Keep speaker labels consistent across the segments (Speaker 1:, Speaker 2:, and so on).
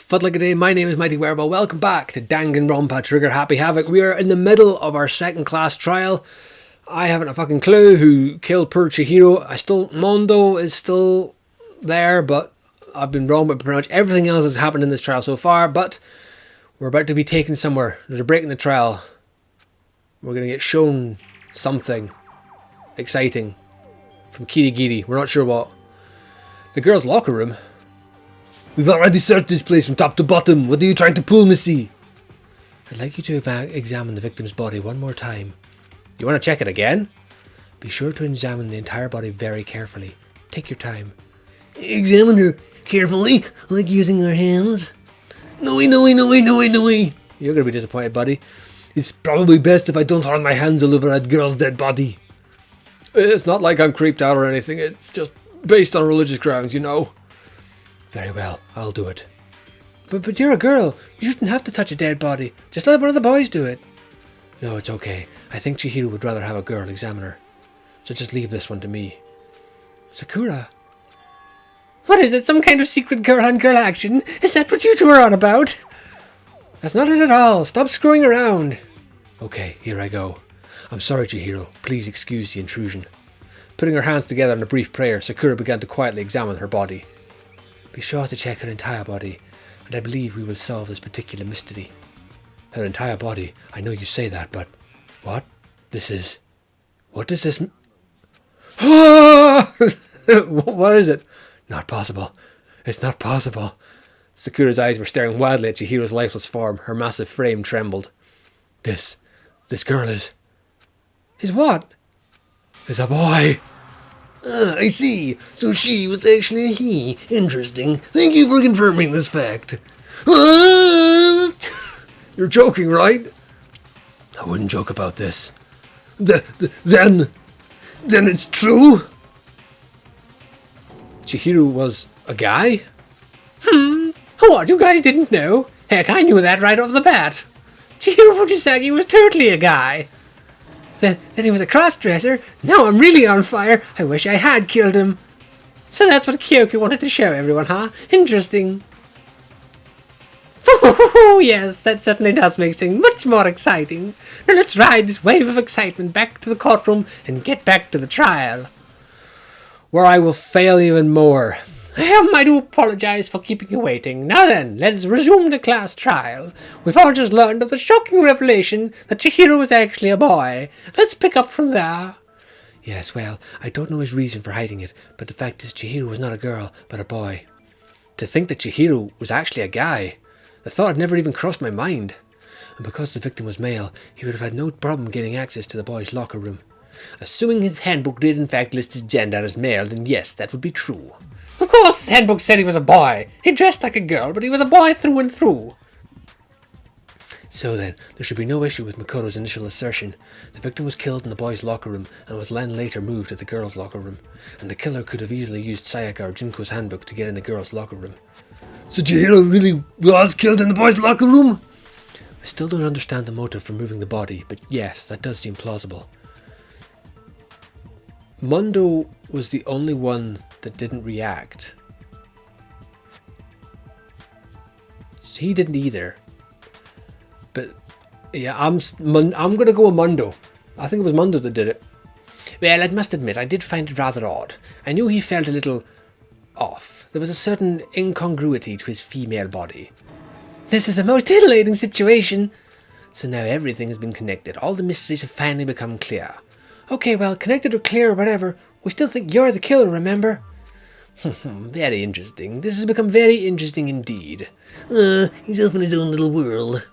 Speaker 1: Fudlickity, my name is Mighty Wereball. Welcome back to Danganronpa Trigger Happy Havoc. We are in the middle of our second class trial. I haven't a fucking clue who killed poor Chihiro. Mondo is still there, but I've been wrong with pretty much everything else that's happened in this trial so far. But we're about to be taken somewhere. There's a break in the trial. We're going to get shown something exciting from Kirigiri. We're not sure what. The girls' locker room. We've already searched this place from top to bottom. What are you trying to pull, Missy? I'd like you to examine the victim's body one more time. You want to check it again? Be sure to examine the entire body very carefully. Take your time. Examine her carefully, like using our hands? No. You're going to be disappointed, buddy. It's probably best if I don't run my hands all over that girl's dead body. It's not like I'm creeped out or anything. It's just based on religious grounds, you know. Very well, I'll do it. But you're a girl. You shouldn't have to touch a dead body. Just let one of the boys do it. No, it's okay. I think Chihiro would rather have a girl examine her. So just leave this one to me. Sakura. What is it? Some kind of secret girl-on-girl action? Is that what you two are on about? That's not it at all. Stop screwing around. Okay, here I go. I'm sorry, Chihiro. Please excuse the intrusion. Putting her hands together in a brief prayer, Sakura began to quietly examine her body. Be sure to check her entire body, and I believe we will solve this particular mystery. Her entire body. I know you say that, but... What? What does this... What is it? Not possible. It's not possible. Sakura's eyes were staring wildly at Chihiro's lifeless form. Her massive frame trembled. This girl is... Is what? Is a boy. I see. So she was actually a he. Interesting. Thank you for confirming this fact. You're joking, right? I wouldn't joke about this. Then it's true? Chihiro was a guy? What, you guys didn't know? Heck, I knew that right off the bat. Chihiro Fujisaki was totally a guy. Then he was a cross-dresser. Now I'm really on fire. I wish I had killed him. So that's what Kyoki wanted to show everyone, huh? Interesting. Yes, that certainly does make things much more exciting. Now let's ride this wave of excitement back to the courtroom and get back to the trial. Where I will fail even more. I do apologize for keeping you waiting. Now then, let's resume the class trial. We've all just learned of the shocking revelation that Chihiro was actually a boy. Let's pick up from there. Yes, well, I don't know his reason for hiding it, but the fact is Chihiro was not a girl, but a boy. To think that Chihiro was actually a guy, the thought had never even crossed my mind. And because the victim was male, he would have had no problem getting access to the boys' locker room. Assuming his handbook did in fact list his gender as male, then yes, that would be true. Of course, his handbook said he was a boy. He dressed like a girl, but he was a boy through and through. So then, there should be no issue with Makoto's initial assertion. The victim was killed in the boys' locker room and was then later moved to the girls' locker room. And the killer could have easily used Sayaka or Junko's handbook to get in the girls' locker room. So Chihiro really was killed in the boys' locker room? I still don't understand the motive for moving the body, but yes, that does seem plausible. Mondo was the only one that didn't react. He didn't either. But yeah, I'm gonna go with Mondo. I think it was Mondo that did it. Well, I must admit, I did find it rather odd. I knew he felt a little off. There was a certain incongruity to his female body. This is the most titillating situation. So now everything has been connected. All the mysteries have finally become clear. Okay, well, connected or clear or whatever, we still think you're the killer, remember? Very interesting. This has become very interesting indeed. He's off in his own little world.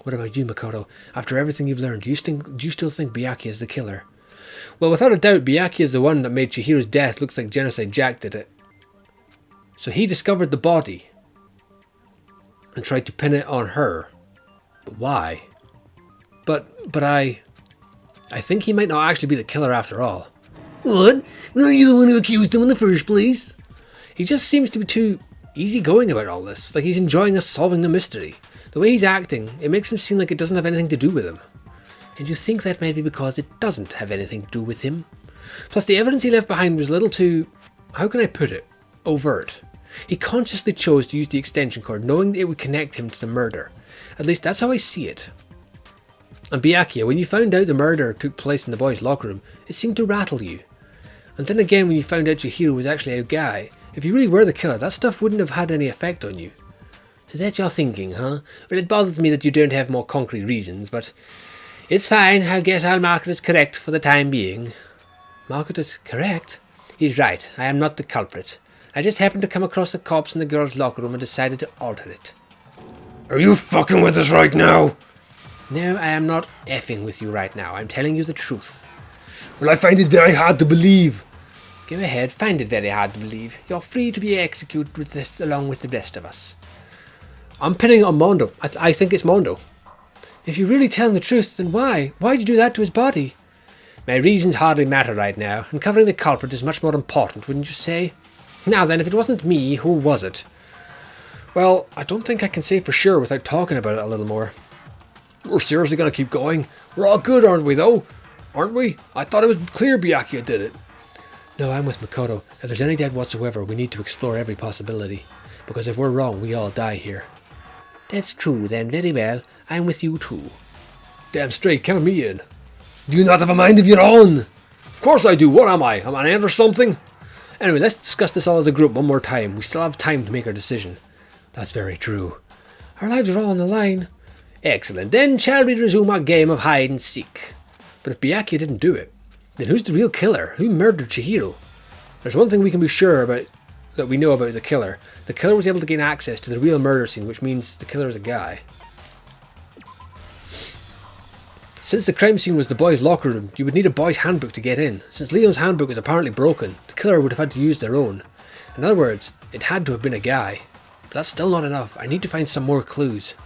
Speaker 1: What about you, Makoto? After everything you've learned, do you still think Byakuya is the killer? Well, without a doubt, Byakuya is the one that made Chihiro's death look like Genocide Jack did it. So he discovered the body and tried to pin it on her. But why? But I think he might not actually be the killer after all. What? Were you the one who accused him in the first place? He just seems to be too easygoing about all this, like he's enjoying us solving the mystery. The way he's acting, it makes him seem like it doesn't have anything to do with him. And you think that might be because it doesn't have anything to do with him? Plus the evidence he left behind was a little too, how can I put it, overt. He consciously chose to use the extension cord, knowing that it would connect him to the murder. At least that's how I see it. And Byakuya, when you found out the murder took place in the boys' locker room, it seemed to rattle you. And then again when you found out Chihiro was actually a guy, if you really were the killer, that stuff wouldn't have had any effect on you. So that's your thinking, huh? Well, it bothers me that you don't have more concrete reasons, but it's fine. I guess I'll mark it as correct for the time being. Mark it as correct? He's right. I am not the culprit. I just happened to come across the corpse in the girls' locker room and decided to alter it.
Speaker 2: Are you fucking with us right now?
Speaker 1: No, I am not effing with you right now. I'm telling you the truth.
Speaker 2: Well, I find it very hard to believe.
Speaker 1: Go ahead, find it very hard to believe. You're free to be executed with this along with the rest of us. I'm pinning it on Mondo. I think it's Mondo. If you're really telling the truth, then why? Why'd you do that to his body? My reasons hardly matter right now. Uncovering the culprit is much more important, wouldn't you say? Now then, if it wasn't me, who was it? Well, I don't think I can say for sure without talking about it a little more. We're seriously going to keep going? We're all good, aren't we, though? Aren't we? I thought it was clear Byakuya did it. No, I'm with Makoto. If there's any doubt whatsoever, we need to explore every possibility. Because if we're wrong, we all die here. That's true, then. Very well. I'm with you, too.
Speaker 2: Damn straight, count me in. Do you not have a mind of your own?
Speaker 1: Of course I do. What am I? Am I an ant or something? Anyway, let's discuss this all as a group one more time. We still have time to make our decision. That's very true. Our lives are all on the line. Excellent. Then shall we resume our game of hide and seek? But if Byakuya didn't do it, then who's the real killer? Who murdered Chihiro? There's one thing we can be sure about, that we know about the killer. The killer was able to gain access to the real murder scene, which means the killer is a guy. Since the crime scene was the boys' locker room, you would need a boys' handbook to get in. Since Leon's handbook is apparently broken, the killer would have had to use their own. In other words, it had to have been a guy. But that's still not enough. I need to find some more clues.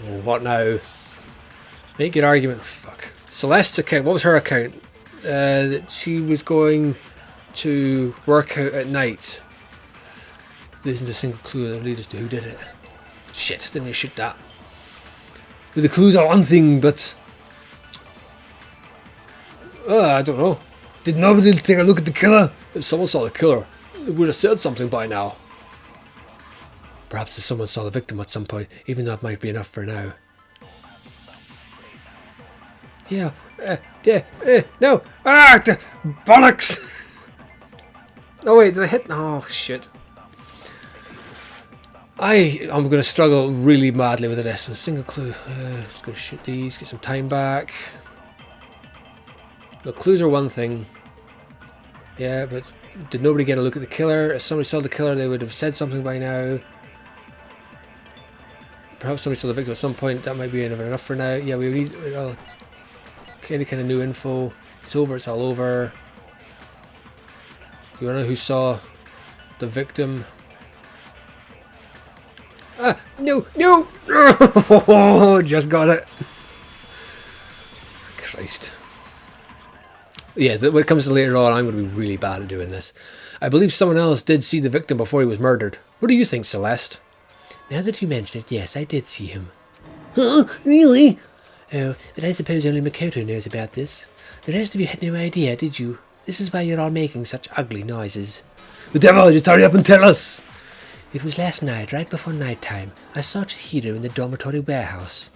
Speaker 1: Oh, what now? Make your argument. Fuck. Celeste's account. What was her account? That she was going to work out at night. There isn't a single clue that leads us to who did it. Shit, didn't you shoot that?
Speaker 2: The clues are one thing, but...
Speaker 1: I don't know.
Speaker 2: Did nobody take a look at the killer?
Speaker 1: If someone saw the killer, it would have said something by now. Perhaps if someone saw the victim at some point, even that might be enough for now. Yeah, no!
Speaker 2: Bollocks!
Speaker 1: Oh wait, did I hit? Oh shit. I'm going to struggle really madly with the rest of the single clue. Just going to shoot these, get some time back. The clues are one thing. Yeah, but did nobody get a look at the killer? If somebody saw the killer, they would have said something by now. Perhaps somebody saw the victim at some point. That might be enough for now. Yeah, we need any kind of new info. It's over, it's all over. You want to know who saw the victim? No! Oh, just got it. Christ. Yeah, when it comes to later on, I'm going to be really bad at doing this. I believe someone else did see the victim before he was murdered. What do you think, Celeste? Now that you mention it, yes, I did see him.
Speaker 2: Huh? Really?
Speaker 1: Oh, but I suppose only Makoto knows about this. The rest of you had no idea, did you? This is why you're all making such ugly noises.
Speaker 2: The devil, just hurry up and tell us!
Speaker 1: It was last night, right before night time. I saw Chihiro in the dormitory warehouse.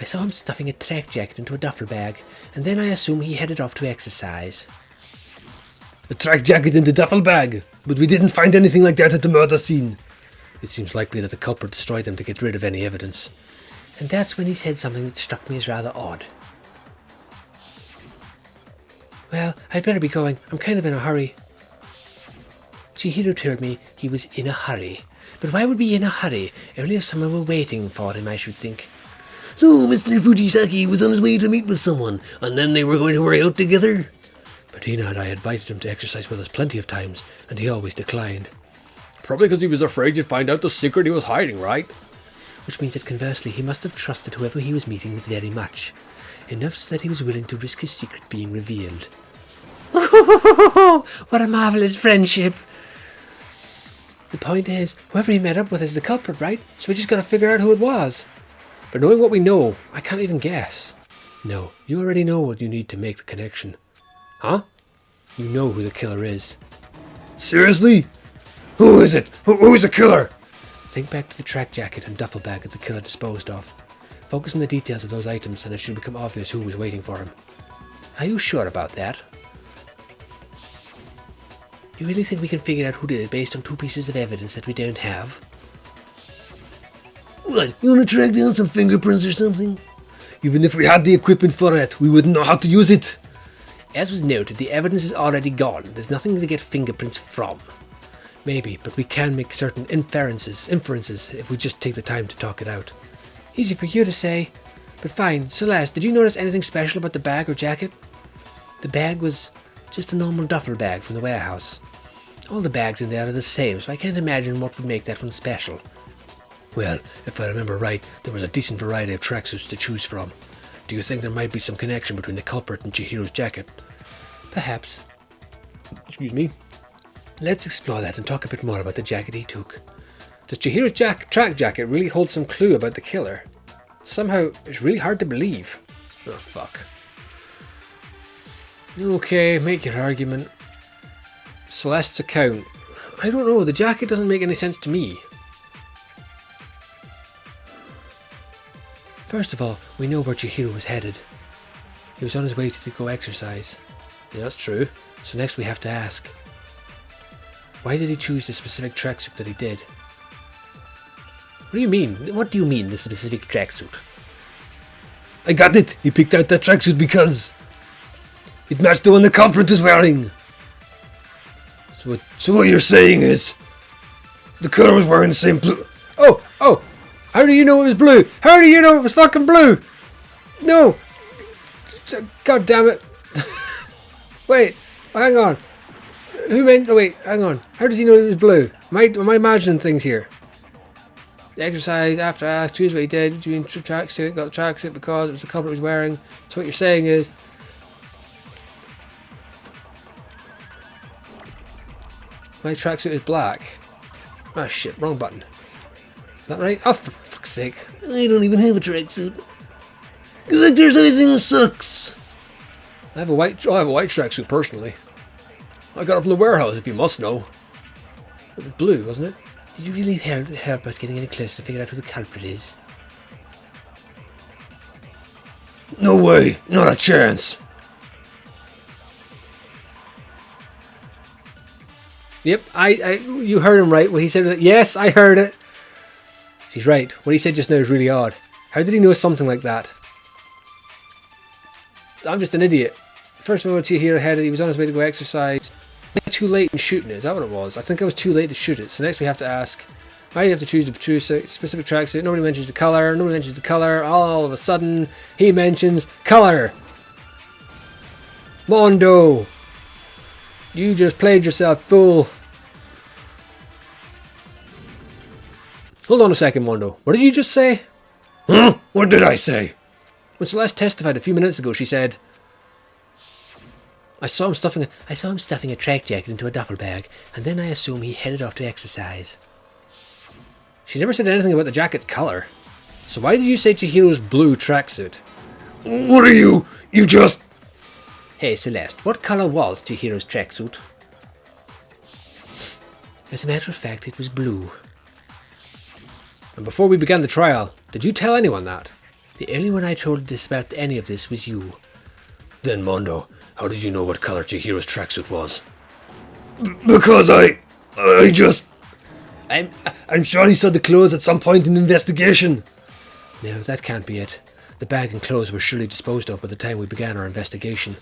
Speaker 1: I saw him stuffing a track jacket into a duffel bag, and then I assume he headed off to exercise.
Speaker 2: A track jacket in the duffel bag? But we didn't find anything like that at the murder scene.
Speaker 1: It seems likely that the culprit destroyed them to get rid of any evidence. And that's when he said something that struck me as rather odd. Well, I'd better be going. I'm kind of in a hurry. Chihiro told me he was in a hurry. But why would we be in a hurry? Only if someone were waiting for him, I should think.
Speaker 2: So, Mr. Fujisaki was on his way to meet with someone, and then they were going to work out together?
Speaker 1: But Tina and I had invited him to exercise with us plenty of times, and he always declined.
Speaker 2: Probably because he was afraid you'd find out the secret he was hiding, right?
Speaker 1: Which means that conversely, he must have trusted whoever he was meeting with very much. Enough so that he was willing to risk his secret being revealed. What a marvellous friendship! The point is, whoever he met up with is the culprit, right? So we just gotta figure out who it was. But knowing what we know, I can't even guess. No, you already know what you need to make the connection. Huh? You know who the killer is.
Speaker 2: Seriously? Who is it? Who is the killer?
Speaker 1: Think back to the track jacket and duffel bag that the killer disposed of. Focus on the details of those items and it should become obvious who was waiting for him. Are you sure about that? You really think we can figure out who did it based on 2 pieces of evidence that we don't have?
Speaker 2: What, you want to track down some fingerprints or something? Even if we had the equipment for it, we wouldn't know how to use it.
Speaker 1: As was noted, the evidence is already gone. There's nothing to get fingerprints from. Maybe, but we can make certain inferences if we just take the time to talk it out. Easy for you to say. But fine. Celeste, did you notice anything special about the bag or jacket? The bag was just a normal duffel bag from the warehouse. All the bags in there are the same, so I can't imagine what would make that one special.
Speaker 2: Well, if I remember right, there was a decent variety of tracksuits to choose from. Do you think there might be some connection between the culprit and Chihiro's jacket?
Speaker 1: Perhaps.
Speaker 2: Excuse me?
Speaker 1: Let's explore that and talk a bit more about the jacket he took. Does Chihiro's track jacket really hold some clue about the killer? Somehow, it's really hard to believe. Oh, fuck. Okay, make your argument. Celeste's account. I don't know, the jacket doesn't make any sense to me. First of all, we know where Chihiro was headed. He was on his way to go exercise. Yeah, that's true. So next we have to ask, why did he choose the specific tracksuit that he did? What do you mean? What do you mean, the specific tracksuit?
Speaker 2: I got it! He picked out that tracksuit because it matched the one the culprit was wearing. So what you're saying is the killer was wearing the same blue...
Speaker 1: Oh! How do you know it was blue? How do you know it was fucking blue? No! God damn it. Wait, hang on. Wait, hang on. How does he know it was blue? Am I imagining things here? The exercise, after ask, choose what he did. Doing tracksuit, got the tracksuit because it was the culprit he was wearing. So what you're saying is... my tracksuit is black. Oh shit, wrong button. Is that right? Oh, for fuck's sake.
Speaker 2: I don't even have a tracksuit. Because exercising sucks.
Speaker 1: I have a white tracksuit personally. I got it from the warehouse, if you must know. It was blue, wasn't it? Did you really help us getting any closer to figure out who the culprit is?
Speaker 2: No way, not a chance.
Speaker 1: Yep, you heard him right. What he said was, yes, I heard it. She's right. What he said just now is really odd. How did he know something like that? I'm just an idiot. First of all, Chihiro headed, he was on his way to go exercise. Too late in shooting it, is that what it was? I think I was too late to shoot it. So next we have to ask, why do you have to choose the specific tracksuit? Nobody mentions the colour. All of a sudden, he mentions colour. Mondo! You just played yourself, fool. Hold on a second, Mondo. What did you just say?
Speaker 2: Huh? What did I say?
Speaker 1: When Celeste testified a few minutes ago, she said, I saw him stuffing a track jacket into a duffel bag, and then I assume he headed off to exercise. She never said anything about the jacket's colour. So why did you say Chihiro's blue tracksuit?
Speaker 2: What are you? You just...
Speaker 1: Hey Celeste, what colour was Chihiro's tracksuit? As a matter of fact, it was blue. And before we began the trial, did you tell anyone that? The only one I told this about any of this was you.
Speaker 2: Then Mondo, how did you know what colour Chihiro's tracksuit was? Because I just... I'm sure he saw the clothes at some point in the investigation.
Speaker 1: No, that can't be it. The bag and clothes were surely disposed of by the time we began our investigation.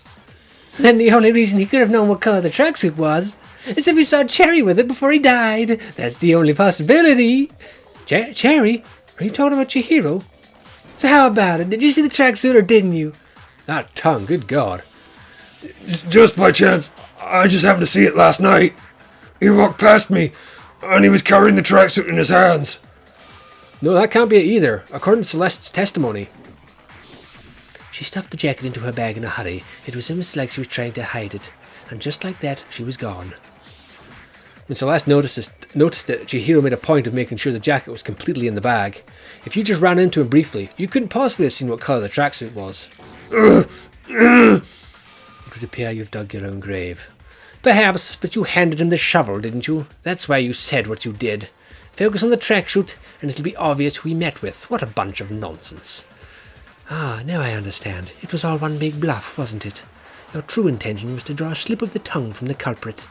Speaker 1: Then the only reason he could have known what colour the tracksuit was is if he saw Cherry with it before he died. That's the only possibility. Cherry? Are you talking about Chihiro? So how about it? Did you see the tracksuit or didn't you? That tongue, good God.
Speaker 2: Just by chance. I just happened to see it last night. He walked past me and he was carrying the tracksuit in his hands.
Speaker 1: No, that can't be it either, according to Celeste's testimony. She stuffed the jacket into her bag in a hurry. It was almost like she was trying to hide it. And just like that, she was gone. When Celeste noticed it, Chihiro made a point of making sure the jacket was completely in the bag. If you just ran into him briefly, you couldn't possibly have seen what colour the tracksuit was. It would appear you've dug your own grave. Perhaps, but you handed him the shovel, didn't you? That's why you said what you did. Focus on the tracksuit, and it'll be obvious who we met with. What a bunch of nonsense. Ah, now I understand. It was all one big bluff, wasn't it? Your true intention was to draw a slip of the tongue from the culprit.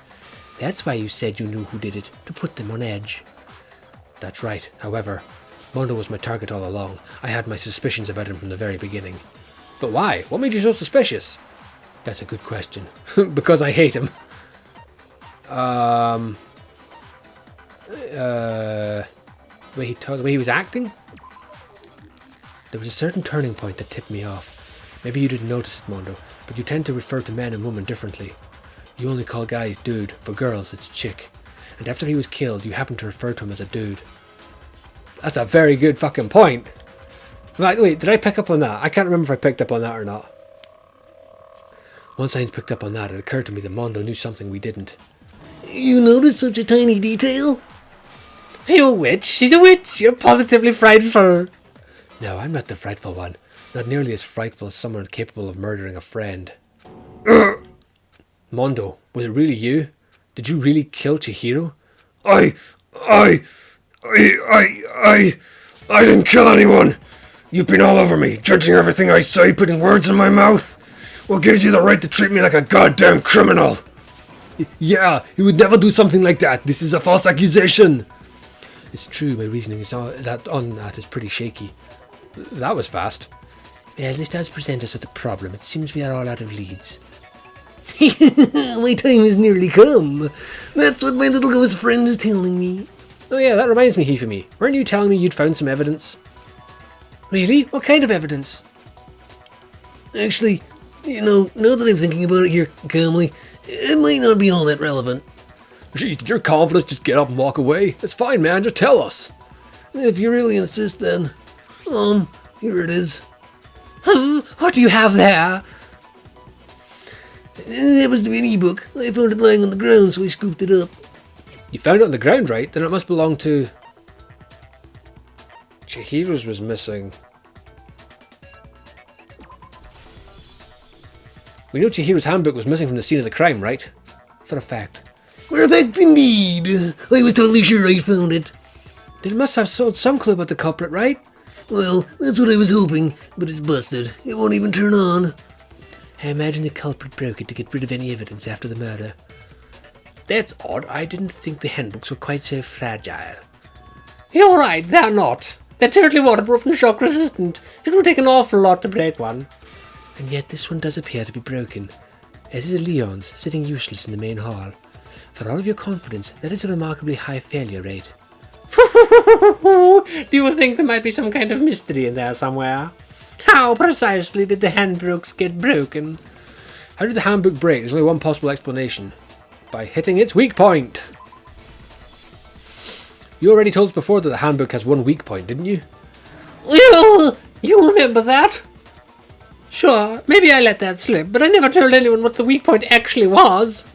Speaker 1: That's why you said you knew who did it, to put them on edge. That's right. However, Mondo was my target all along. I had my suspicions about him from the very beginning. But why? What made you so suspicious? That's a good question. Because I hate him. The way he was acting? There was a certain turning point that tipped me off. Maybe you didn't notice it, Mondo, but you tend to refer to men and women differently. You only call guys dude, for girls it's chick. And after he was killed, you happened to refer to him as a dude. That's a very good fucking point. Right, wait, did I pick up on that? I can't remember if I picked up on that or not. Once I picked up on that, it occurred to me that Mondo knew something we didn't.
Speaker 2: You noticed such a tiny detail?
Speaker 1: Are you a witch? She's a witch! You're positively frightful! No, I'm not the frightful one. Not nearly as frightful as someone capable of murdering a friend. Mondo, was it really you? Did you really kill Chihiro?
Speaker 2: I didn't kill anyone. You've been all over me, judging everything I say, putting words in my mouth. What gives you the right to treat me like a goddamn criminal? Yeah, you would never do something like that. This is a false accusation.
Speaker 1: It's true, my reasoning is on that is pretty shaky. That was fast. Well, this does present us with a problem. It seems we are all out of leads.
Speaker 2: My time has nearly come. That's what my little ghost friend is telling me.
Speaker 1: Oh yeah, that reminds me, Hifumi. Weren't you telling me you'd found some evidence? Really? What kind of evidence?
Speaker 2: Actually, now that I'm thinking about it here calmly, it might not be all that relevant.
Speaker 1: Jeez, did your confidence just get up and walk away? It's fine, man, just tell us.
Speaker 2: If you really insist, then. Here it is.
Speaker 1: What do you have there?
Speaker 2: It happens to be an e-book. I found it lying on the ground, so I scooped it up.
Speaker 1: You found it on the ground, right? Then it must belong to... Chihiro's was missing. We know Chihiro's handbook was missing from the scene of the crime, right? For a fact.
Speaker 2: For a fact indeed. I was totally sure I found it.
Speaker 1: They must have sold some clue about the culprit, right?
Speaker 2: Well, that's what I was hoping, but it's busted. It won't even turn on.
Speaker 1: I imagine the culprit broke it to get rid of any evidence after the murder. That's odd. I didn't think the handbooks were quite so fragile. You're right, they're not. They're totally waterproof and shock resistant. It would take an awful lot to break one. And yet this one does appear to be broken, as is Leon's, sitting useless in the main hall. For all of your confidence, that is a remarkably high failure rate. Do you think there might be some kind of mystery in there somewhere? How precisely did the handbooks get broken? How did the handbook break? There's only one possible explanation. By hitting its weak point. You already told us before that the handbook has one weak point, didn't you? Well, you remember that? Sure, maybe I let that slip, but I never told anyone what the weak point actually was.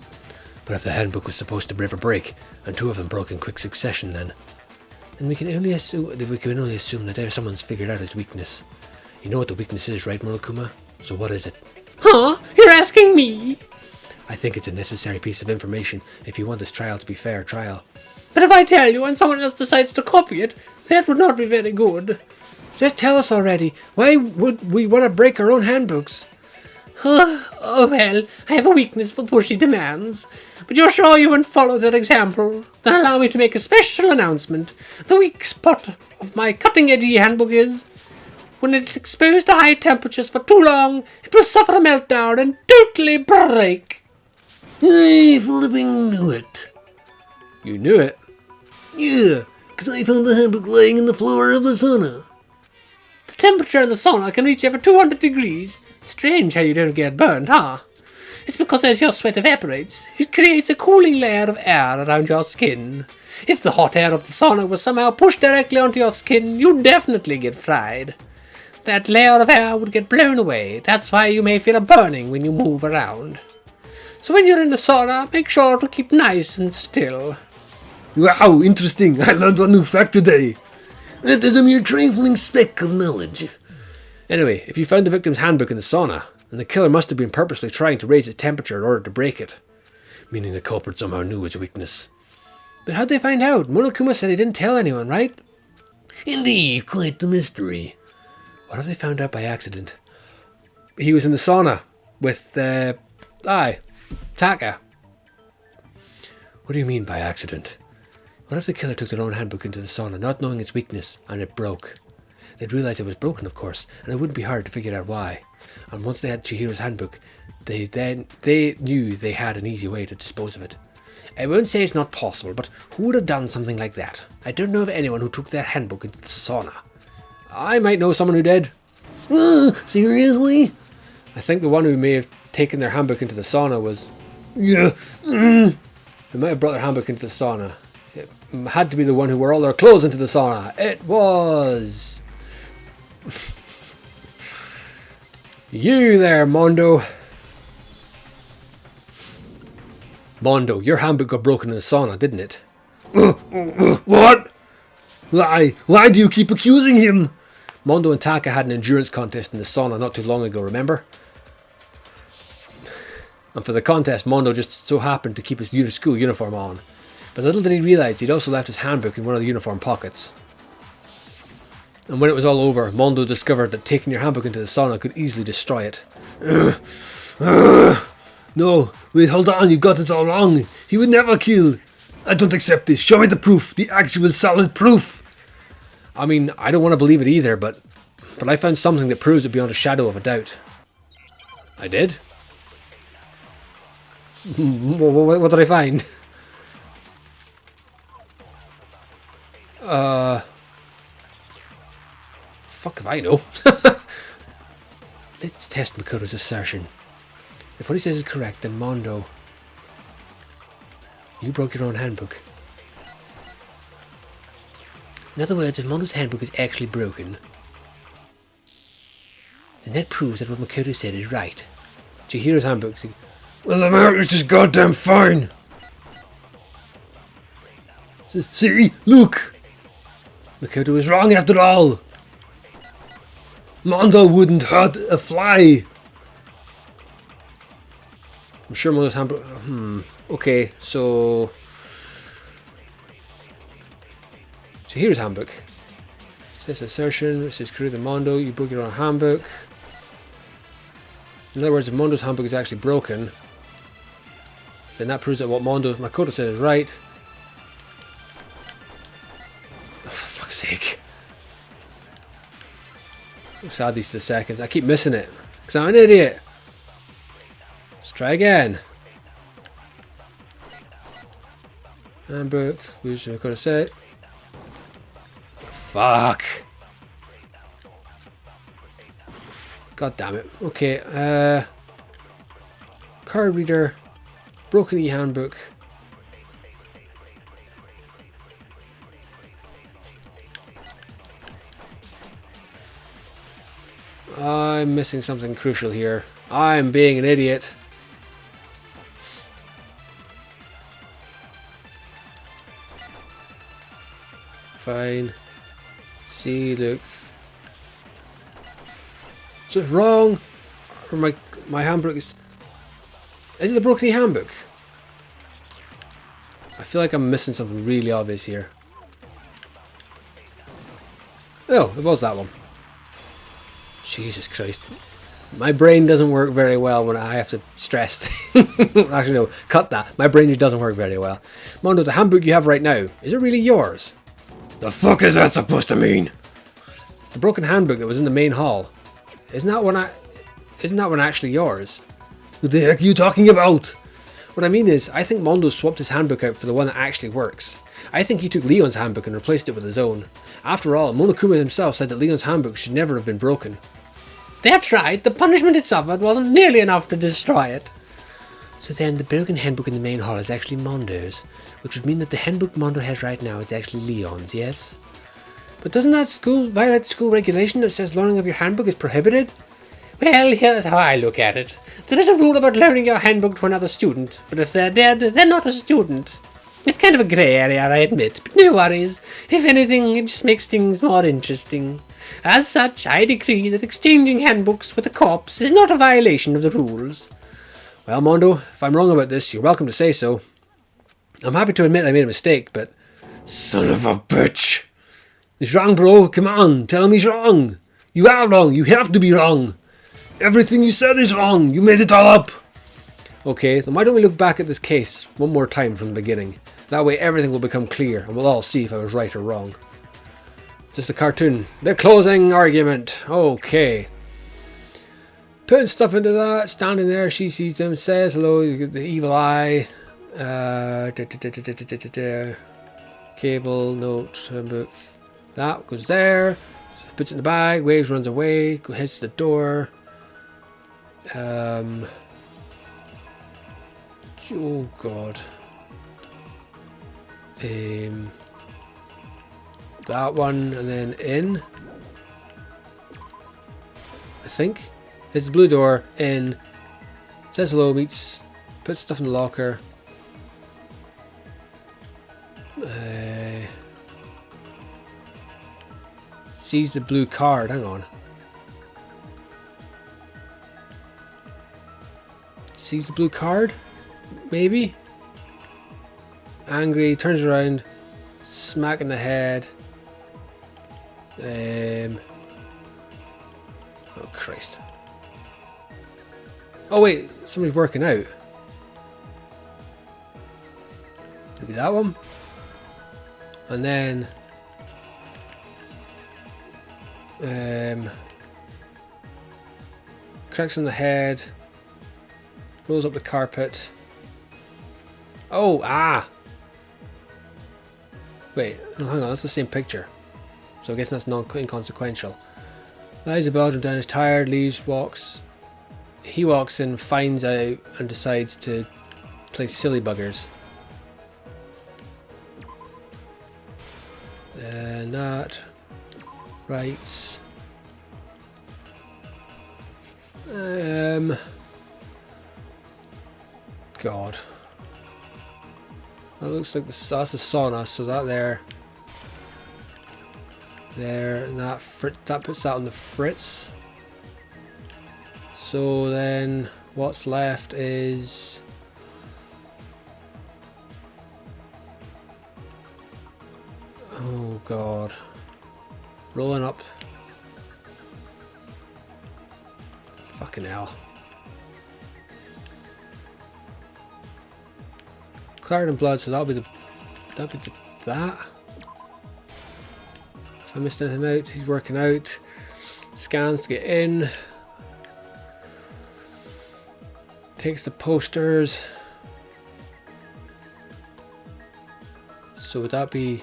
Speaker 1: But if the handbook was supposed to never break, and two of them broke in quick succession then we can only assume that someone's figured out its weakness. You know what the weakness is, right, Monokuma? So what is it? Huh? You're asking me? I think it's a necessary piece of information if you want this trial to be fair trial. But if I tell you and someone else decides to copy it, that would not be very good. Just tell us already. Why would we want to break our own handbooks? Oh well, I have a weakness for pushy demands. But you're sure you won't follow that example? Then allow me to make a special announcement. The weak spot of my cutting-edge handbook is... when it's exposed to high temperatures for too long, it will suffer a meltdown and totally break.
Speaker 2: I flipping knew it.
Speaker 1: You knew it?
Speaker 2: Yeah, because I found the handbook laying in the floor of the sauna.
Speaker 1: The temperature in the sauna can reach over 200 degrees. Strange how you don't get burned, huh? It's because as your sweat evaporates, it creates a cooling layer of air around your skin. If the hot air of the sauna was somehow pushed directly onto your skin, you'd definitely get fried. That layer of air would get blown away. That's why you may feel a burning when you move around. So when you're in the sauna, make sure to keep nice and still.
Speaker 2: Wow, interesting. I learned one new fact today. That is a mere trifling speck of knowledge.
Speaker 1: Anyway, if you found the victim's handbook in the sauna, then the killer must have been purposely trying to raise its temperature in order to break it. Meaning the culprit somehow knew his weakness. But how'd they find out? Monokuma said he didn't tell anyone, right?
Speaker 2: Indeed, quite the mystery.
Speaker 1: What if they found out by accident? He was in the sauna with, Taka. What do you mean by accident? What if the killer took their own handbook into the sauna, not knowing its weakness, and it broke? They'd realise it was broken, of course, and it wouldn't be hard to figure out why. And once they had Chihiro's handbook, they knew they had an easy way to dispose of it. I won't say it's not possible, but who would have done something like that? I don't know of anyone who took their handbook into the sauna. I might know someone who did.
Speaker 2: Seriously?
Speaker 1: I think the one who may have taken their handbook into the sauna was...
Speaker 2: Yeah.
Speaker 1: Who might have brought their handbook into the sauna. It had to be the one who wore all their clothes into the sauna. It was... You there, Mondo. Mondo, your handbook got broken in the sauna, didn't it?
Speaker 2: What? Why do you keep accusing him?
Speaker 1: Mondo and Taka had an endurance contest in the sauna not too long ago, remember? And for the contest, Mondo just so happened to keep his school uniform on. But little did he realise he'd also left his handbook in one of the uniform pockets. And when it was all over, Mondo discovered that taking your handbook into the sauna could easily destroy it.
Speaker 2: No, wait, hold on, you got it all wrong. He would never kill. I don't accept this. Show me the proof, the actual solid proof.
Speaker 1: I mean, I don't want to believe it either, but I found something that proves it beyond a shadow of a doubt. I did? What did I find? Fuck if I know. Let's test Makoto's assertion. If what he says is correct, then Mondo, you broke your own handbook. In other words, if Mondo's handbook is actually broken, then that proves that what Makoto said is right. Chihiro's handbook...
Speaker 2: Well, America's just goddamn fine. See? Look! Makoto was wrong after all. Mondo wouldn't hurt a fly.
Speaker 1: I'm sure Mondo's handbook... Okay, so... Chihiro's handbook. This assertion, this is correct. Mondo, you broke your own handbook. In other words, if Mondo's handbook is actually broken, then that proves that what Makoto said is right. Oh, for fuck's sake. Let's add these to the seconds. I keep missing it, because I'm an idiot. Let's try again. Handbook, which Makoto said. Fuck. God damn it. Okay, card reader, broken e-handbook. I'm missing something crucial here. I'm being an idiot. Fine. See, look. So it's wrong. Or my handbook is... Is it a broken handbook? I feel like I'm missing something really obvious here. Oh, it was that one. Jesus Christ. My brain doesn't work very well when I have to stress. Actually, no. Cut that. My brain just doesn't work very well. Mondo, the handbook you have right now, is it really yours?
Speaker 2: The fuck is that supposed to mean?
Speaker 1: The broken handbook that was in the main hall. Isn't that one actually yours?
Speaker 2: What the heck are you talking about?
Speaker 1: What I mean is, I think Mondo swapped his handbook out for the one that actually works. I think he took Leon's handbook and replaced it with his own. After all, Monokuma himself said that Leon's handbook should never have been broken. That's right, the punishment it suffered wasn't nearly enough to destroy it. So then, the broken handbook in the main hall is actually Mondo's, which would mean that the handbook Mondo has right now is actually Leon's, yes? But doesn't that violate school regulation that says learning of your handbook is prohibited? Well, here's how I look at it. There is a rule about loaning your handbook to another student, but if they're dead, they're not a student. It's kind of a grey area, I admit, but no worries. If anything, it just makes things more interesting. As such, I decree that exchanging handbooks with a corpse is not a violation of the rules. Well, Mondo, if I'm wrong about this, you're welcome to say so. I'm happy to admit I made a mistake, but...
Speaker 2: Son of a bitch!
Speaker 1: He's wrong, bro. Come on, tell him he's wrong. You are wrong. You have to be wrong.
Speaker 2: Everything you said is wrong. You made it all up.
Speaker 1: Okay, then why don't we look back at this case one more time from the beginning? That way everything will become clear and we'll all see if I was right or wrong. Just a cartoon. The closing argument. Okay. Putting stuff into that, standing there, she sees them, says hello, you get the evil eye. Cable, note, book. That goes there. Puts it in the bag, waves, runs away, heads to the door. Oh god. That one and then in. I think. Hits the blue door, in. Says hello, meets. Puts stuff in the locker. Sees the blue card. Hang on. Sees the blue card? Maybe? Angry, turns around, smack in the head. Oh Christ. Oh wait, somebody's working out. Maybe that one? And then cracks in the head, rolls up the carpet. Oh, ah! Wait, no, hang on, that's the same picture. So I guess that's inconsequential. Lies the Belgian down, is tired, leaves, walks. He walks in, finds out, and decides to play silly buggers. And that. Writes. God. That looks like that's the sauna, so that there, and that puts that on the fritz. So then, what's left is oh god, rolling up. Fucking hell. Claret and blood, so that'll be that. If I missed anything out, he's working out. Scans to get in. Takes the posters. So would that be...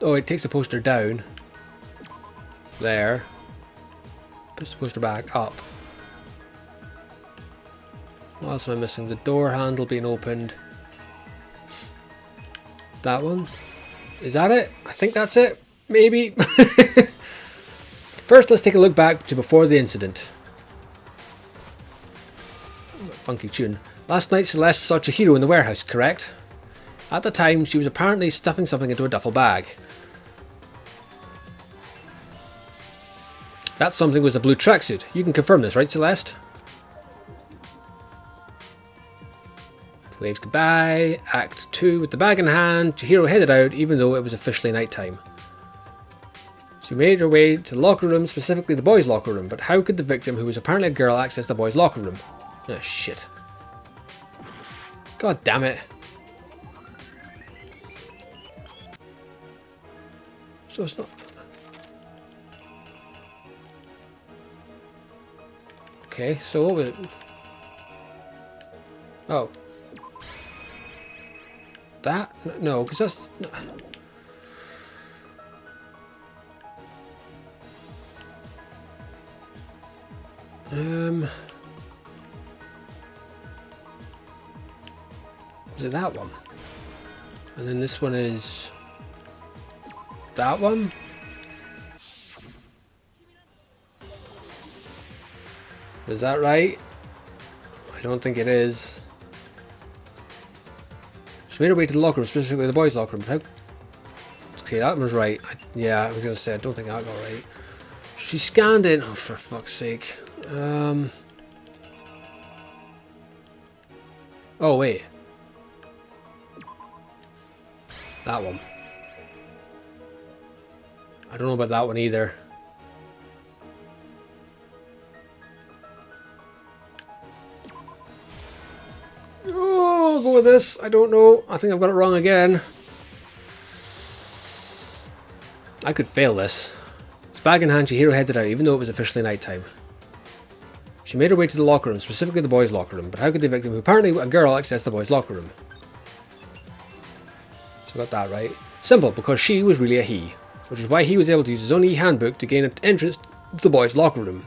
Speaker 1: Oh, it takes the poster down. There. Puts the poster back up. What else am I missing? The door handle being opened. That one. Is that it? I think that's it. Maybe. First, let's take a look back to before the incident. Funky tune. Last night, Celeste saw Chihiro in the warehouse, correct? At the time, she was apparently stuffing something into a duffel bag. That something was a blue tracksuit. You can confirm this, right, Celeste? Waves goodbye. Act 2. With the bag in hand, Chihiro headed out even though it was officially nighttime. She made her way to the locker room, specifically the boys' locker room, but how could the victim, who was apparently a girl, access the boys' locker room? Oh shit. God damn it. So it's not... Okay, so what was it? Oh. That? No, because that's... No. Was it that one? And then this one is... that one? Is that right? I don't think it is. She made her way to the locker room, specifically the boys' locker room. But how... Okay, that was right. Yeah, I was going to say, I don't think that got right. She scanned in. Oh, for fuck's sake. Oh, wait. That one. I don't know about that one either. Oh, I'll go with this. I don't know. I think I've got it wrong again. I could fail this. With bag in hand, Chihiro headed out, even though it was officially nighttime. She made her way to the locker room, specifically the boys' locker room, but how could the victim, who apparently a girl, access the boys' locker room? So I got that right. Simple, because she was really a he, which is why he was able to use his own e-handbook to gain an entrance to the boys' locker room.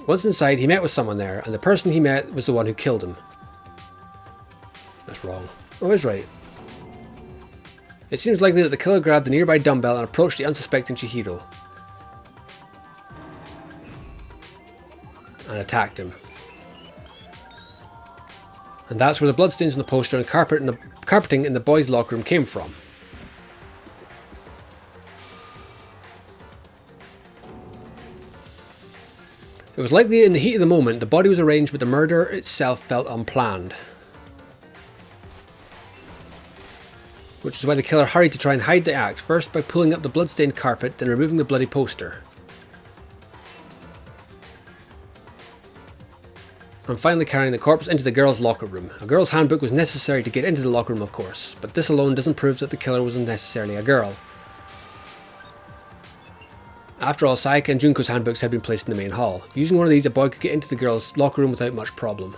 Speaker 1: Once inside, he met with someone there, and the person he met was the one who killed him. That's wrong. Oh, it's right. It seems likely that the killer grabbed a nearby dumbbell and approached the unsuspecting Chihiro and attacked him. And that's where the bloodstains on the poster and carpeting in the boys' locker room came from. It was likely in the heat of the moment the body was arranged, but the murder itself felt unplanned. Which is why the killer hurried to try and hide the act, first by pulling up the bloodstained carpet, then removing the bloody poster. And finally carrying the corpse into the girls' locker room. A girl's handbook was necessary to get into the locker room, of course, but this alone doesn't prove that the killer wasn't necessarily a girl. After all, Sayaka and Junko's handbooks had been placed in the main hall. Using one of these, a boy could get into the girls' locker room without much problem.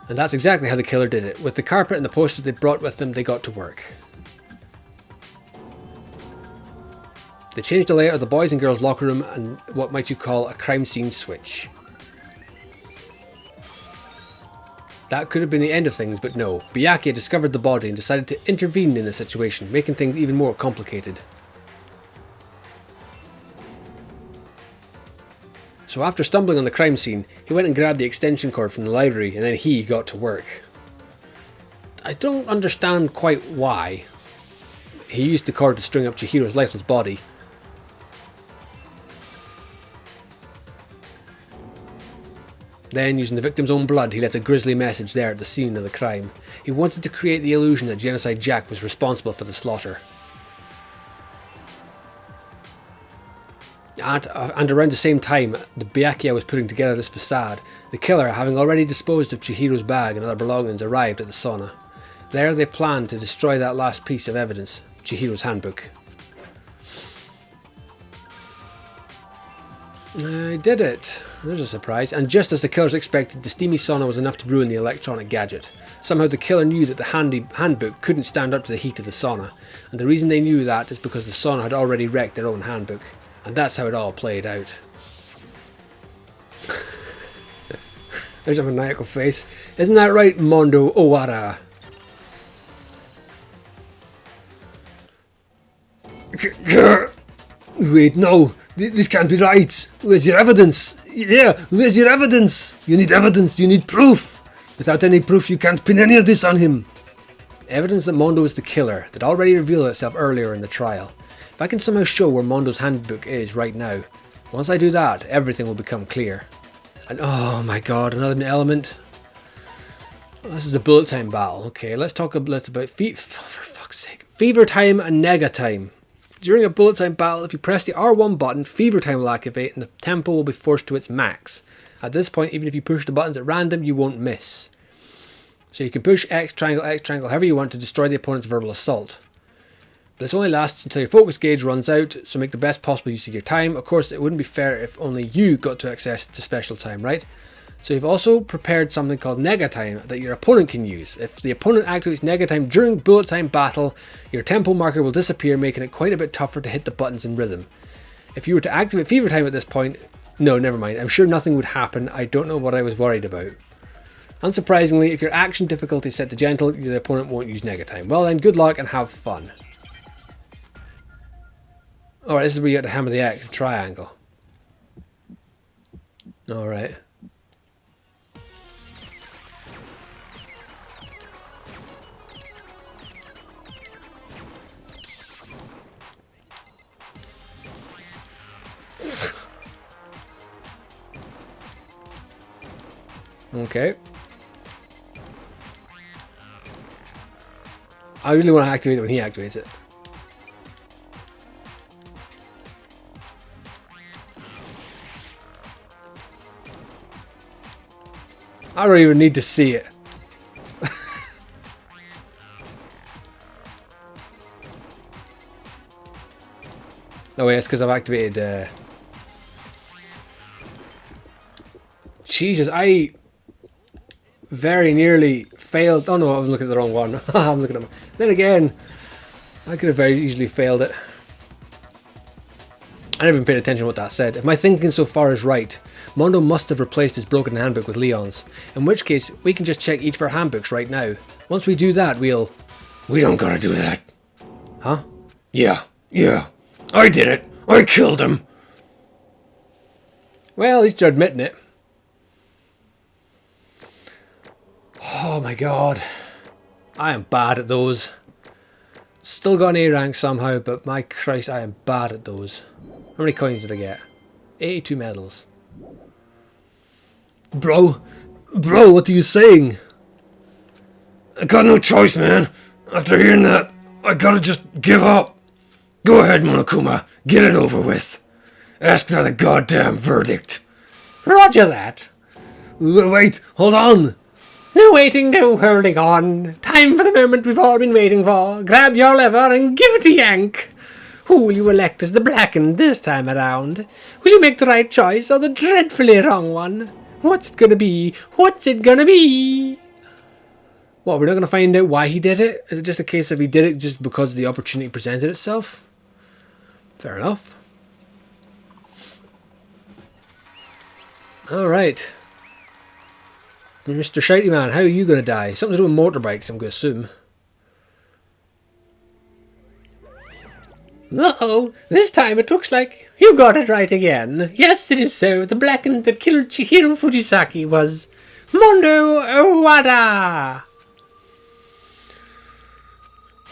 Speaker 1: And that's exactly how the killer did it. With the carpet and the poster they brought with them, they got to work. They changed the layout of the boys' and girls' locker room and what might you call a crime scene switch. That could have been the end of things, but no. Byakuya discovered the body and decided to intervene in the situation, making things even more complicated. So after stumbling on the crime scene, he went and grabbed the extension cord from the library, and then he got to work. I don't understand quite why. He used the cord to string up Chihiro's lifeless body. Then, using the victim's own blood, he left a grisly message there at the scene of the crime. He wanted to create the illusion that Genocide Jack was responsible for the slaughter. And around the same time, the Byakuya was putting together this facade. The killer, having already disposed of Chihiro's bag and other belongings, arrived at the sauna. There they planned to destroy that last piece of evidence, Chihiro's handbook. I did it. There's a surprise. And just as the killers expected, the steamy sauna was enough to ruin the electronic gadget. Somehow the killer knew that the handbook couldn't stand up to the heat of the sauna. And the reason they knew that is because the sauna had already wrecked their own handbook. And that's how it all played out. There's a maniacal face. Isn't that right, Mondo Owara?
Speaker 2: Wait, no. This can't be right. Where's your evidence? Yeah, where's your evidence? You need evidence. You need proof. Without any proof, you can't pin any of this on him.
Speaker 1: Evidence that Mondo is the killer that already revealed itself earlier in the trial. If I can somehow show where Mondo's handbook is right now, once I do that, everything will become clear. And oh my god, another element. Oh, this is the bullet time battle. Okay, let's talk a bit about for fuck's sake. Fever time and nega time. During a bullet time battle, if you press the R1 button, fever time will activate and the tempo will be forced to its max. At this point, even if you push the buttons at random, you won't miss. So you can push X, triangle, however you want to destroy the opponent's verbal assault. But this only lasts until your focus gauge runs out, so make the best possible use of your time. Of course, it wouldn't be fair if only you got to access to special time, right? So you've also prepared something called nega time that your opponent can use. If the opponent activates nega time during bullet time battle, your tempo marker will disappear, making it quite a bit tougher to hit the buttons in rhythm. If you were to activate fever time at this point, no, never mind. I'm sure nothing would happen. I don't know what I was worried about. Unsurprisingly, if your action difficulty is set to gentle, the opponent won't use nega time. Well then, good luck and have fun. Alright, this is where you get to hammer the X triangle. Alright. Okay. I really want to activate it when he activates it. I don't even need to see it. No, wait, it's because I've activated... Jesus, I very nearly failed. Oh no, I'm looking at the wrong one. I'm looking at them. Then again, I could have very easily failed it. I never even paid attention to what that said. If my thinking so far is right, Mondo must have replaced his broken handbook with Leon's. In which case, we can just check each of our handbooks right now. Once we do that, we'll...
Speaker 2: We don't gotta do that.
Speaker 1: Huh?
Speaker 2: Yeah. I did it. I killed him.
Speaker 1: Well, at least you're admitting it. Oh my god. I am bad at those. Still got an A rank somehow, but my Christ, I am bad at those. How many coins did I get? 82 medals.
Speaker 2: Bro, what are you saying? I got no choice, man. After hearing that, I gotta just give up. Go ahead, Monokuma. Get it over with. Ask for the goddamn verdict.
Speaker 1: Roger that.
Speaker 2: Wait, hold on.
Speaker 1: No waiting, no holding on. Time for the moment we've all been waiting for. Grab your lever and give it a yank. Who will you elect as the blackened this time around? Will you make the right choice or the dreadfully wrong one? What's it gonna be? What's it gonna be? What, we're not gonna find out why he did it? Is it just a case of he did it just because the opportunity presented itself? Fair enough. Alright. Mr. Shitey Man, how are you gonna die? Something to do with motorbikes, I'm gonna assume. Uh-oh, this time it looks like you got it right again. Yes, it is so. The blackened that killed Chihiro Fujisaki was Mondo Owada.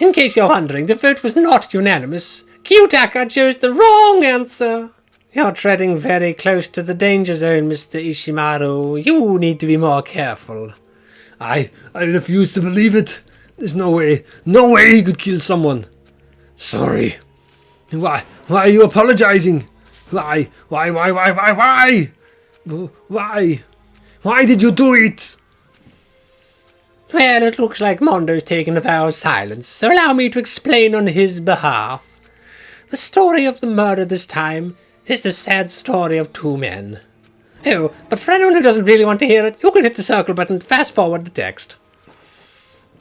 Speaker 1: In case you're wondering, the vote was not unanimous. Kiyotaka chose the wrong answer. You're treading very close to the danger zone, Mr. Ishimaru. You need to be more careful.
Speaker 2: I refuse to believe it. There's no way he could kill someone. Sorry. Why are you apologizing? Why? Why did you do it?
Speaker 1: Well, it looks like Mondo's taken a vow of silence, so allow me to explain on his behalf. The story of the murder this time is the sad story of two men. Oh, but for anyone who doesn't really want to hear it, you can hit the circle button to fast forward the text.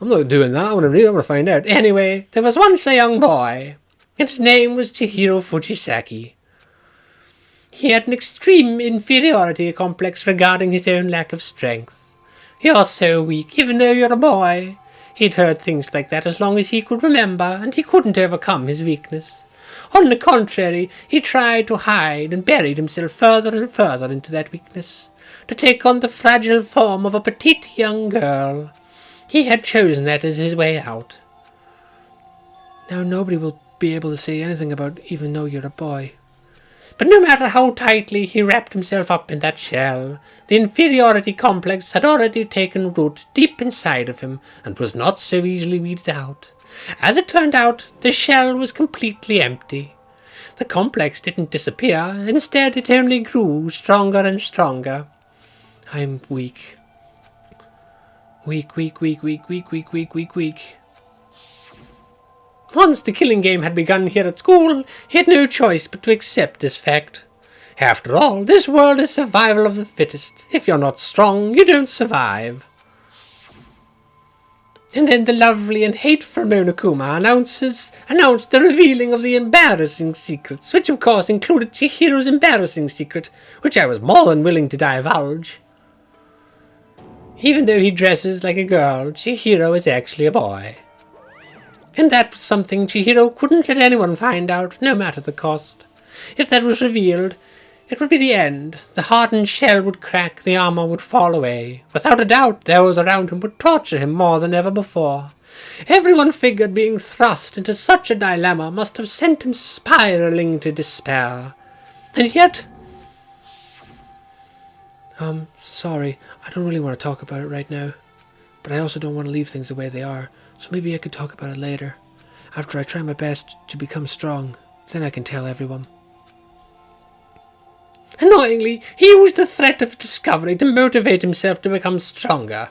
Speaker 1: I'm not doing that, I want to find out. Anyway, there was once a young boy, and his name was Chihiro Fujisaki. He had an extreme inferiority complex regarding his own lack of strength. You're so weak, even though you're a boy. He'd heard things like that as long as he could remember, and he couldn't overcome his weakness. On the contrary, he tried to hide and buried himself further and further into that weakness, to take on the fragile form of a petite young girl. He had chosen that as his way out. Now nobody will be able to say anything about even though you're a boy. But no matter how tightly he wrapped himself up in that shell, the inferiority complex had already taken root deep inside of him and was not so easily weeded out. As it turned out, the shell was completely empty. The complex didn't disappear, instead it only grew stronger and stronger. I'm weak. Weak. Once the killing game had begun here at school, he had no choice but to accept this fact. After all, this world is survival of the fittest. If you're not strong, you don't survive. And then the lovely and hateful Monokuma announced the revealing of the embarrassing secrets, which of course included Chihiro's embarrassing secret, which I was more than willing to divulge. Even though he dresses like a girl, Chihiro is actually a boy. And that was something Chihiro couldn't let anyone find out, no matter the cost. If that was revealed, it would be the end. The hardened shell would crack, the armor would fall away. Without a doubt, those around him would torture him more than ever before. Everyone figured being thrust into such a dilemma must have sent him spiraling to despair. And yet... Sorry, I don't really want to talk about it right now. But I also don't want to leave things the way they are, so maybe I could talk about it later. After I try my best to become strong, then I can tell everyone. Annoyingly, he used the threat of discovery to motivate himself to become stronger.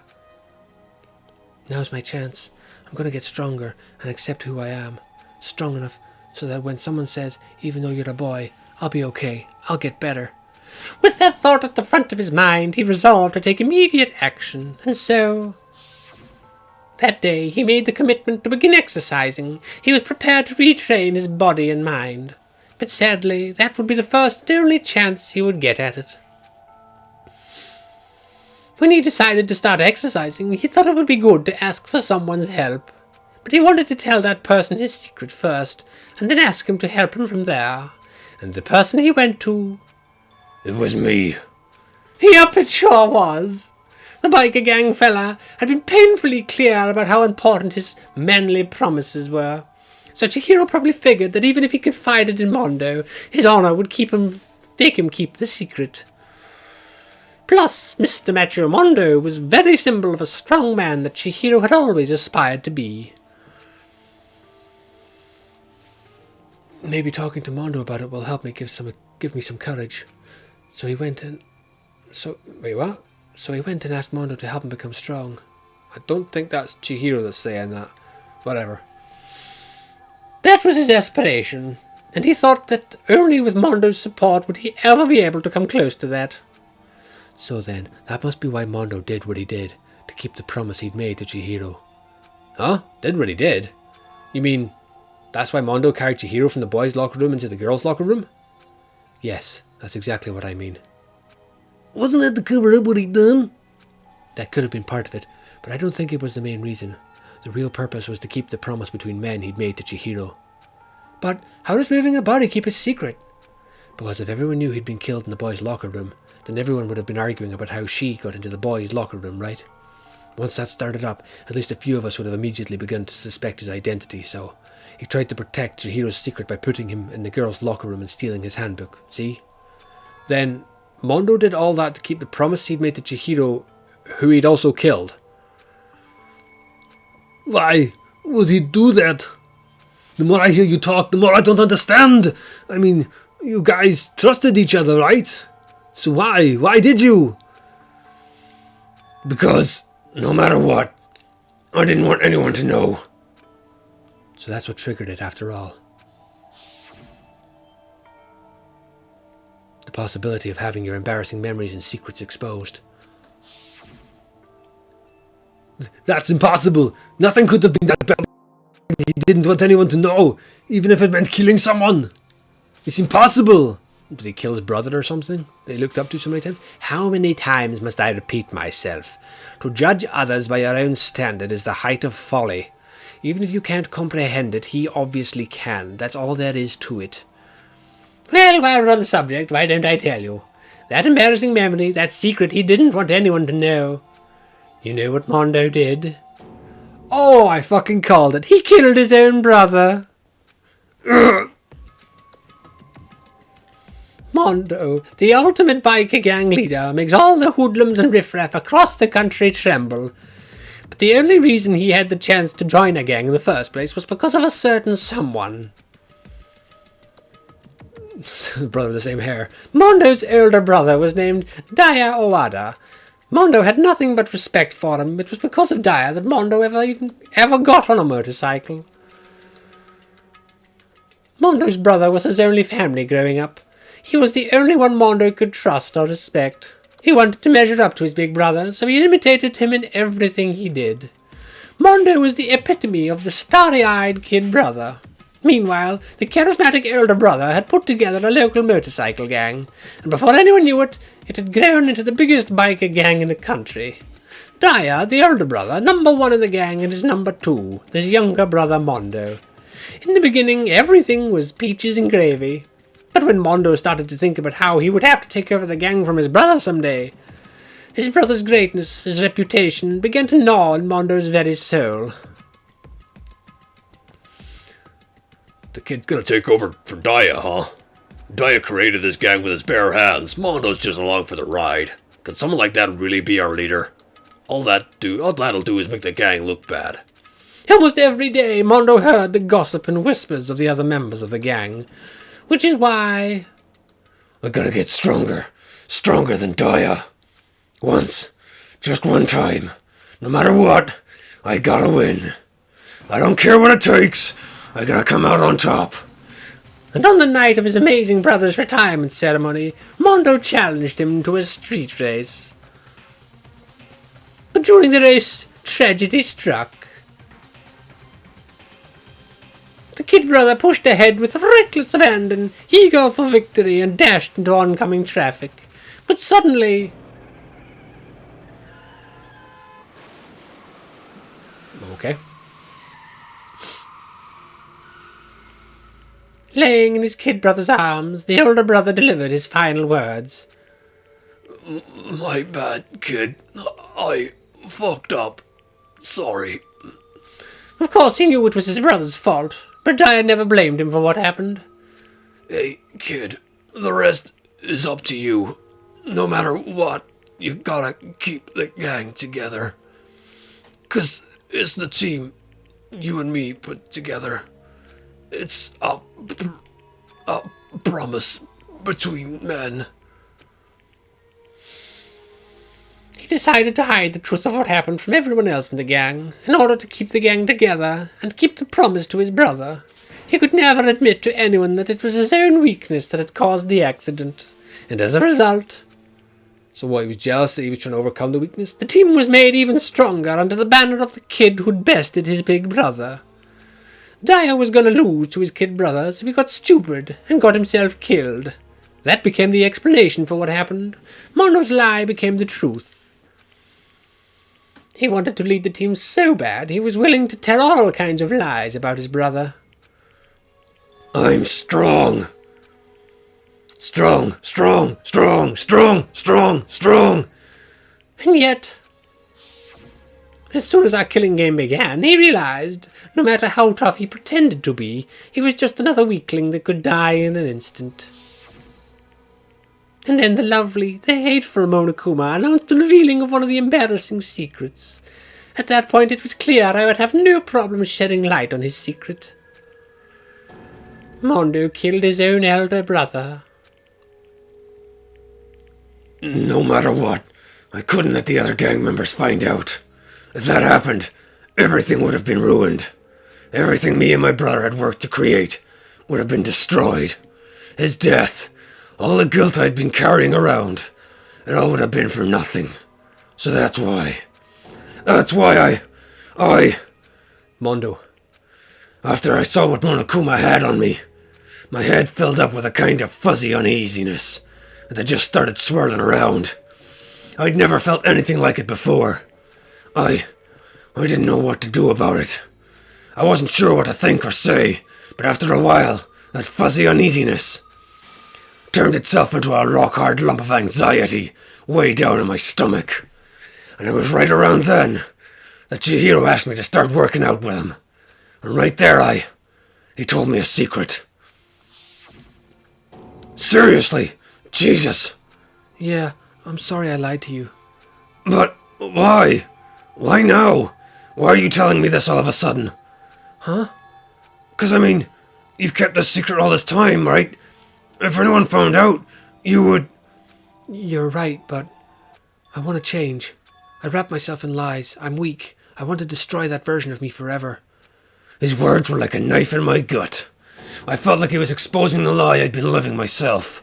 Speaker 1: Now's my chance. I'm going to get stronger and accept who I am. Strong enough so that when someone says, even though you're a boy, I'll be okay. I'll get better. With that thought at the front of his mind, he resolved to take immediate action, and so... That day, he made the commitment to begin exercising. He was prepared to retrain his body and mind. But sadly, that would be the first and only chance he would get at it. When he decided to start exercising, he thought it would be good to ask for someone's help. But he wanted to tell that person his secret first, and then ask him to help him from there. And the person he went to...
Speaker 2: It was me.
Speaker 1: Yep, it sure was. The biker gang fella had been painfully clear about how important his manly promises were. So Chihiro probably figured that even if he confided in Mondo, his honor would make him keep the secret. Plus, Mr. Macho Mondo was very symbol of a strong man that Chihiro had always aspired to be. Maybe talking to Mondo about it will help me give me some courage. So he went and asked Mondo to help him become strong. I don't think that's Chihiro that's saying that. Whatever. That was his aspiration, and he thought that only with Mondo's support would he ever be able to come close to that. So then, that must be why Mondo did what he did, to keep the promise he'd made to Chihiro. Huh? Did what he did? You mean, that's why Mondo carried Chihiro from the boys' locker room into the girls' locker room? Yes, that's exactly what I mean.
Speaker 2: Wasn't that to cover up what he'd done?
Speaker 1: That could have been part of it, but I don't think it was the main reason. The real purpose was to keep the promise between men he'd made to Chihiro. But how does moving a body keep a secret? Because if everyone knew he'd been killed in the boys' locker room, then everyone would have been arguing about how she got into the boys' locker room, right? Once that started up, at least a few of us would have immediately begun to suspect his identity, so he tried to protect Chihiro's secret by putting him in the girls' locker room and stealing his handbook, see? Then Mondo did all that to keep the promise he'd made to Chihiro, who he'd also killed.
Speaker 2: Why would he do that? The more I hear you talk, the more I don't understand. I mean, you guys trusted each other, right? So why? Why did you? Because, no matter what, I didn't want anyone to know.
Speaker 1: So that's what triggered it after all. The possibility of having your embarrassing memories and secrets exposed.
Speaker 2: That's impossible. Nothing could have been that bad. He didn't want anyone to know, even if it meant killing someone. It's impossible.
Speaker 1: Did he kill his brother or something that he looked up to so many times? How many times must I repeat myself? To judge others by your own standard is the height of folly. Even if you can't comprehend it, he obviously can. That's all there is to it. Well, while we're on the subject, why don't I tell you? That embarrassing memory, that secret he didn't want anyone to know. You know what Mondo did? Oh, I fucking called it. He killed his own brother. Mondo, the ultimate biker gang leader, makes all the hoodlums and riffraff across the country tremble. But the only reason he had the chance to join a gang in the first place was because of a certain someone. Brother with the same hair. Mondo's older brother was named Daya Owada. Mondo had nothing but respect for him. It was because of Daya that Mondo ever got on a motorcycle. Mondo's brother was his only family growing up. He was the only one Mondo could trust or respect. He wanted to measure up to his big brother, so he imitated him in everything he did. Mondo was the epitome of the starry-eyed kid brother. Meanwhile, the charismatic elder brother had put together a local motorcycle gang, and before anyone knew it, it had grown into the biggest biker gang in the country. Daya, the elder brother, number one in the gang, and his number two, his younger brother Mondo. In the beginning, everything was peaches and gravy. But when Mondo started to think about how he would have to take over the gang from his brother someday, his brother's greatness, his reputation, began to gnaw in Mondo's very soul.
Speaker 2: The kid's gonna take over for Daya, huh? Daya created this gang with his bare hands. Mondo's just along for the ride. Can someone like that really be our leader? All that'll do is make the gang look bad.
Speaker 1: Almost every day, Mondo heard the gossip and whispers of the other members of the gang, which is why...
Speaker 2: I gotta get stronger. Stronger than Daya. Once. Just one time. No matter what, I gotta win. I don't care what it takes. I gotta come out on top.
Speaker 1: And on the night of his amazing brother's retirement ceremony, Mondo challenged him to a street race. But during the race, tragedy struck. The kid brother pushed ahead with reckless abandon, eager for victory, and dashed into oncoming traffic. But suddenly... Okay. Laying in his kid brother's arms, the older brother delivered his final words.
Speaker 2: My bad, kid. I fucked up. Sorry.
Speaker 1: Of course he knew it was his brother's fault, but Daya never blamed him for what happened.
Speaker 2: Hey, kid, the rest is up to you. No matter what, you gotta keep the gang together. 'Cause it's the team you and me put together. It's a promise between men.
Speaker 1: He decided to hide the truth of what happened from everyone else in the gang, in order to keep the gang together and keep the promise to his brother. He could never admit to anyone that it was his own weakness that had caused the accident, and as a result...
Speaker 2: So what, he was jealous that he was trying to overcome the weakness?
Speaker 1: The team was made even stronger under the banner of the kid who'd bested his big brother. Daya was gonna lose to his kid brother, so he got stupid and got himself killed. That became the explanation for what happened. Mondo's lie became the truth. He wanted to lead the team so bad, he was willing to tell all kinds of lies about his brother.
Speaker 2: I'm strong. Strong, strong, strong, strong, strong, strong.
Speaker 1: And yet, as soon as our killing game began, he realized, no matter how tough he pretended to be, he was just another weakling that could die in an instant. And then the lovely, the hateful Monokuma announced the revealing of one of the embarrassing secrets. At that point it was clear I would have no problem shedding light on his secret. Mondo killed his own elder brother.
Speaker 2: No matter what, I couldn't let the other gang members find out. If that happened, everything would have been ruined. Everything me and my brother had worked to create would have been destroyed. His death, all the guilt I'd been carrying around, it all would have been for nothing. So that's why I...
Speaker 1: Mondo.
Speaker 2: After I saw what Monokuma had on me, my head filled up with a kind of fuzzy uneasiness that just started swirling around. I'd never felt anything like it before. I didn't know what to do about it. I wasn't sure what to think or say, but after a while, that fuzzy uneasiness turned itself into a rock-hard lump of anxiety way down in my stomach. And it was right around then that Chihiro asked me to start working out with him. And right there he told me a secret. Seriously, Jesus.
Speaker 1: Yeah, I'm sorry I lied to you.
Speaker 2: But why? Why now? Why are you telling me this all of a sudden?
Speaker 1: Huh?
Speaker 2: 'Cause I mean, you've kept this secret all this time, right? If anyone found out, you would...
Speaker 1: You're right, but I want to change. I wrap myself in lies. I'm weak. I want to destroy that version of me forever.
Speaker 2: His words were like a knife in my gut. I felt like he was exposing the lie I'd been living myself.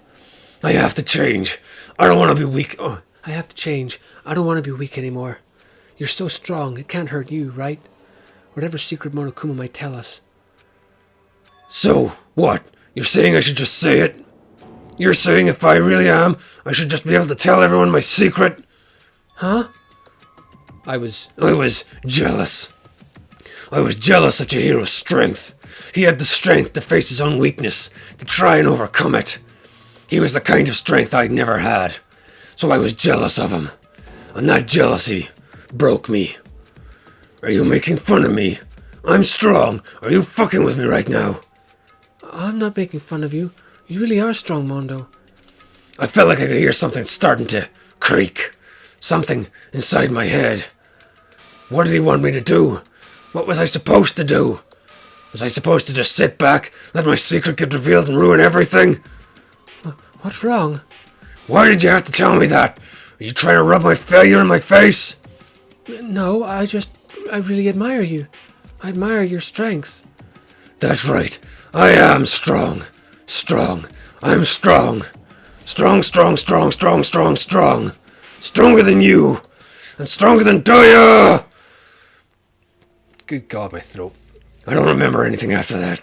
Speaker 2: I have to change. I don't want to be weak. Oh.
Speaker 1: I have to change. I don't want to be weak anymore. You're so strong, it can't hurt you, right? Whatever secret Monokuma might tell us.
Speaker 2: So, what? You're saying I should just say it? You're saying if I really am, I should just be able to tell everyone my secret?
Speaker 1: Huh?
Speaker 2: I was jealous. I was jealous of Chihiro's strength. He had the strength to face his own weakness, to try and overcome it. He was the kind of strength I'd never had. So I was jealous of him. And that jealousy broke me. Are you making fun of me? I'm strong. Are you fucking with me right now?
Speaker 1: I'm not making fun of you. You really are strong, Mondo.
Speaker 2: I felt like I could hear something starting to creak. Something inside my head. What did he want me to do? What was I supposed to do? Was I supposed to just sit back, let my secret get revealed and ruin everything?
Speaker 1: What's wrong?
Speaker 2: Why did you have to tell me that? Are you trying to rub my failure in my face?
Speaker 1: No, I really admire you. I admire your strength.
Speaker 2: That's right. I am strong. Strong. I'm strong. Strong, strong, strong, strong, strong, strong. Stronger than you. And stronger than Daya!
Speaker 1: Good God, my throat.
Speaker 2: I don't remember anything after that.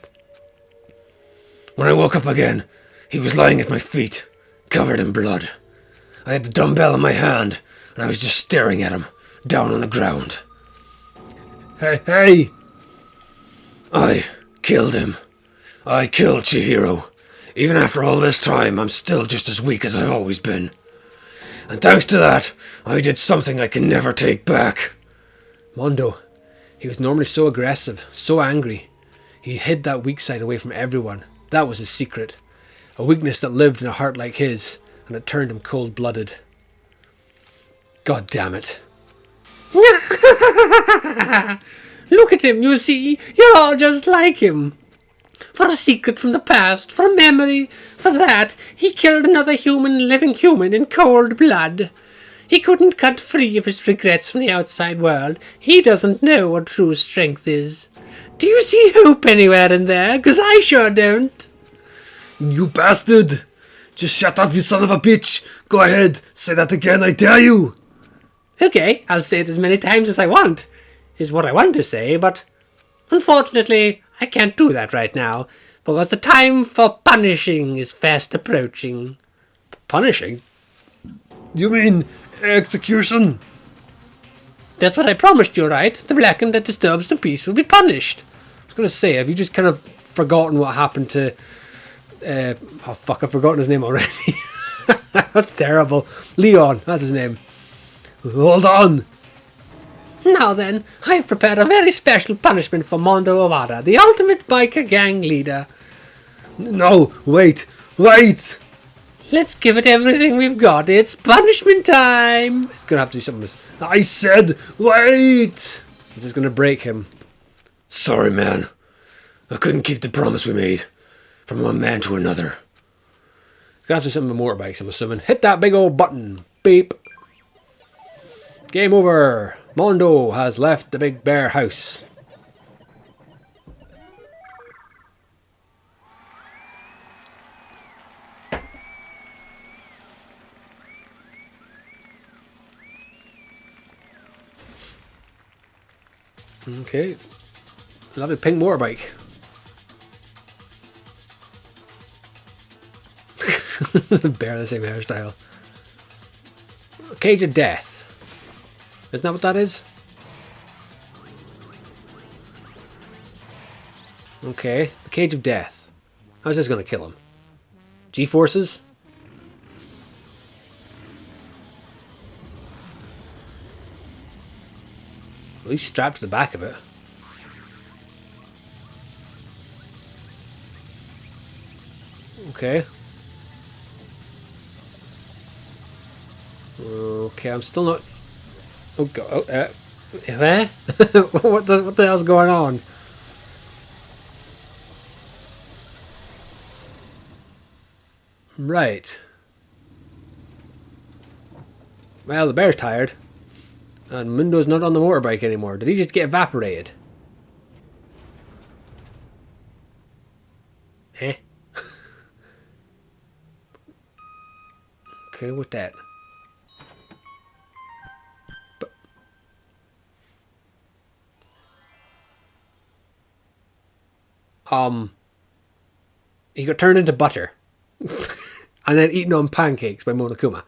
Speaker 2: When I woke up again, he was lying at my feet, covered in blood. I had the dumbbell in my hand, and I was just staring at him, down on the ground.
Speaker 1: Hey!
Speaker 2: I killed him. I killed Chihiro. Even after all this time, I'm still just as weak as I've always been. And thanks to that, I did something I can never take back.
Speaker 1: Mondo, he was normally so aggressive, so angry. He hid that weak side away from everyone. That was his secret. A weakness that lived in a heart like his, and it turned him cold-blooded. God damn it. Look at him, you see? You're all just like him. For a secret from the past, for a memory, for that, he killed another living human in cold blood. He couldn't cut free of his regrets from the outside world. He doesn't know what true strength is. Do you see hope anywhere in there? 'Cause I sure don't.
Speaker 2: You bastard! Just shut up, you son of a bitch! Go ahead, say that again, I dare you!
Speaker 1: Okay, I'll say it as many times as I want, is what I want to say, but unfortunately, I can't do that right now, because the time for punishing is fast approaching. Punishing?
Speaker 2: You mean execution?
Speaker 1: That's what I promised you, right? The blackened that disturbs the peace will be punished. I was going to say, have you just kind of forgotten what happened to... oh fuck, I've forgotten his name already. That's terrible. Leon, that's his name.
Speaker 2: Hold on!
Speaker 1: Now then, I've prepared a very special punishment for Mondo Owada, the ultimate biker gang leader.
Speaker 2: No, wait!
Speaker 1: Let's give it everything we've got. It's punishment time! It's gonna have to do something with this.
Speaker 2: I said, wait!
Speaker 1: This is gonna break him.
Speaker 2: Sorry, man. I couldn't keep the promise we made. From one man to another.
Speaker 1: It's gonna have to do something with motorbikes, I'm assuming. Hit that big old button. Beep. Game over. Mondo has left the big bear house. Okay. Lovely pink motorbike. The bear, the same hairstyle. Cage of Death. Isn't that what that is? Okay. The Cage of Death. How's this going to kill him? G-forces? At least strapped to the back of it. Okay. Okay, I'm still not... Oh god, where? what the hell's going on? Right. Well, the bear's tired. And Mundo's not on the motorbike anymore. Did he just get evaporated? Eh? Okay, what's that? He got turned into butter. And then eaten on pancakes by Monokuma.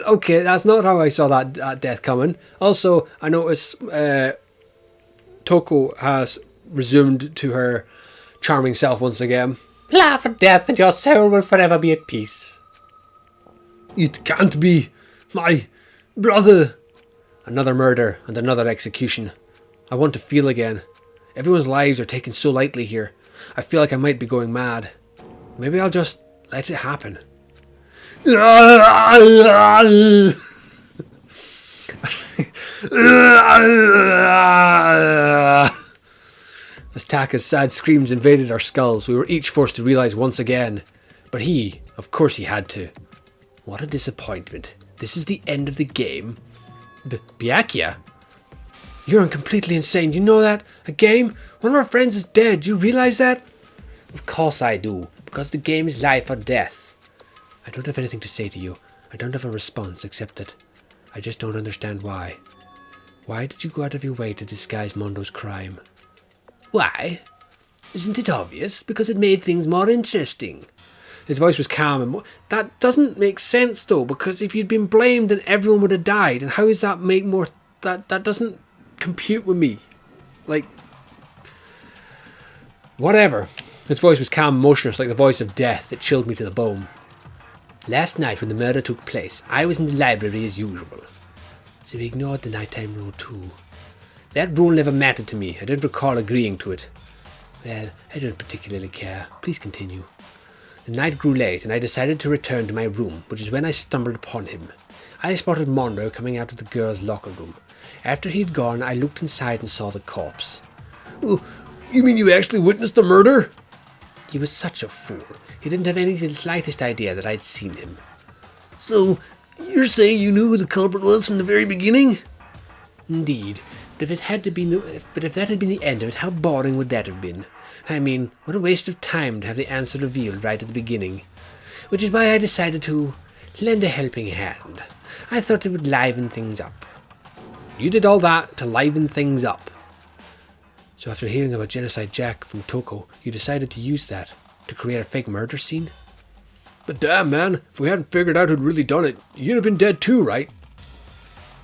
Speaker 1: Okay, that's not how I saw that death coming. Also, I noticed Toko has resumed to her charming self once again. Laugh at death and your soul will forever be at peace.
Speaker 2: It can't be. My brother.
Speaker 1: Another murder and another execution. I want to feel again. Everyone's lives are taken so lightly here. I feel like I might be going mad. Maybe I'll just Let it happen. As Taka's sad screams invaded our skulls, we were each forced to realize once again. But he, of course he had to. What a disappointment. This is the end of the game. Byakuya? You're completely insane. You know that? A game? One of our friends is dead. Do you realize that? Of course I do. Because the game is life or death. I don't have anything to say to you. I don't have a response except that I just don't understand why. Why did you go out of your way to disguise Mondo's crime? Why? Isn't it obvious? Because it made things more interesting. His voice was calm and that doesn't make sense though, because if you'd been blamed then everyone would have died. And how does that make more... That doesn't compute with me. Like... Whatever. His voice was calm and motionless, like the voice of death. It chilled me to the bone. Last night when the murder took place, I was in the library as usual. So we ignored the nighttime rule too. That rule never mattered to me. I don't recall agreeing to it. Well, I don't particularly care. Please continue. The night grew late and I decided to return to my room, which is when I stumbled upon him. I spotted Mondo coming out of the girls' locker room. After he'd gone, I looked inside and saw the corpse.
Speaker 2: Oh, you mean you actually witnessed the murder?
Speaker 1: He was such a fool. He didn't have any the slightest idea that I'd seen him.
Speaker 2: So, you're saying you knew who the culprit was from the very beginning?
Speaker 1: Indeed. But if that had been the end of it, how boring would that have been? I mean, what a waste of time to have the answer revealed right at the beginning. Which is why I decided to lend a helping hand. I thought it would liven things up. You did all that to liven things up. So after hearing about Genocide Jack from Toko, you decided to use that to create a fake murder scene?
Speaker 2: But damn, man, if we hadn't figured out who'd really done it, you'd have been dead too, right?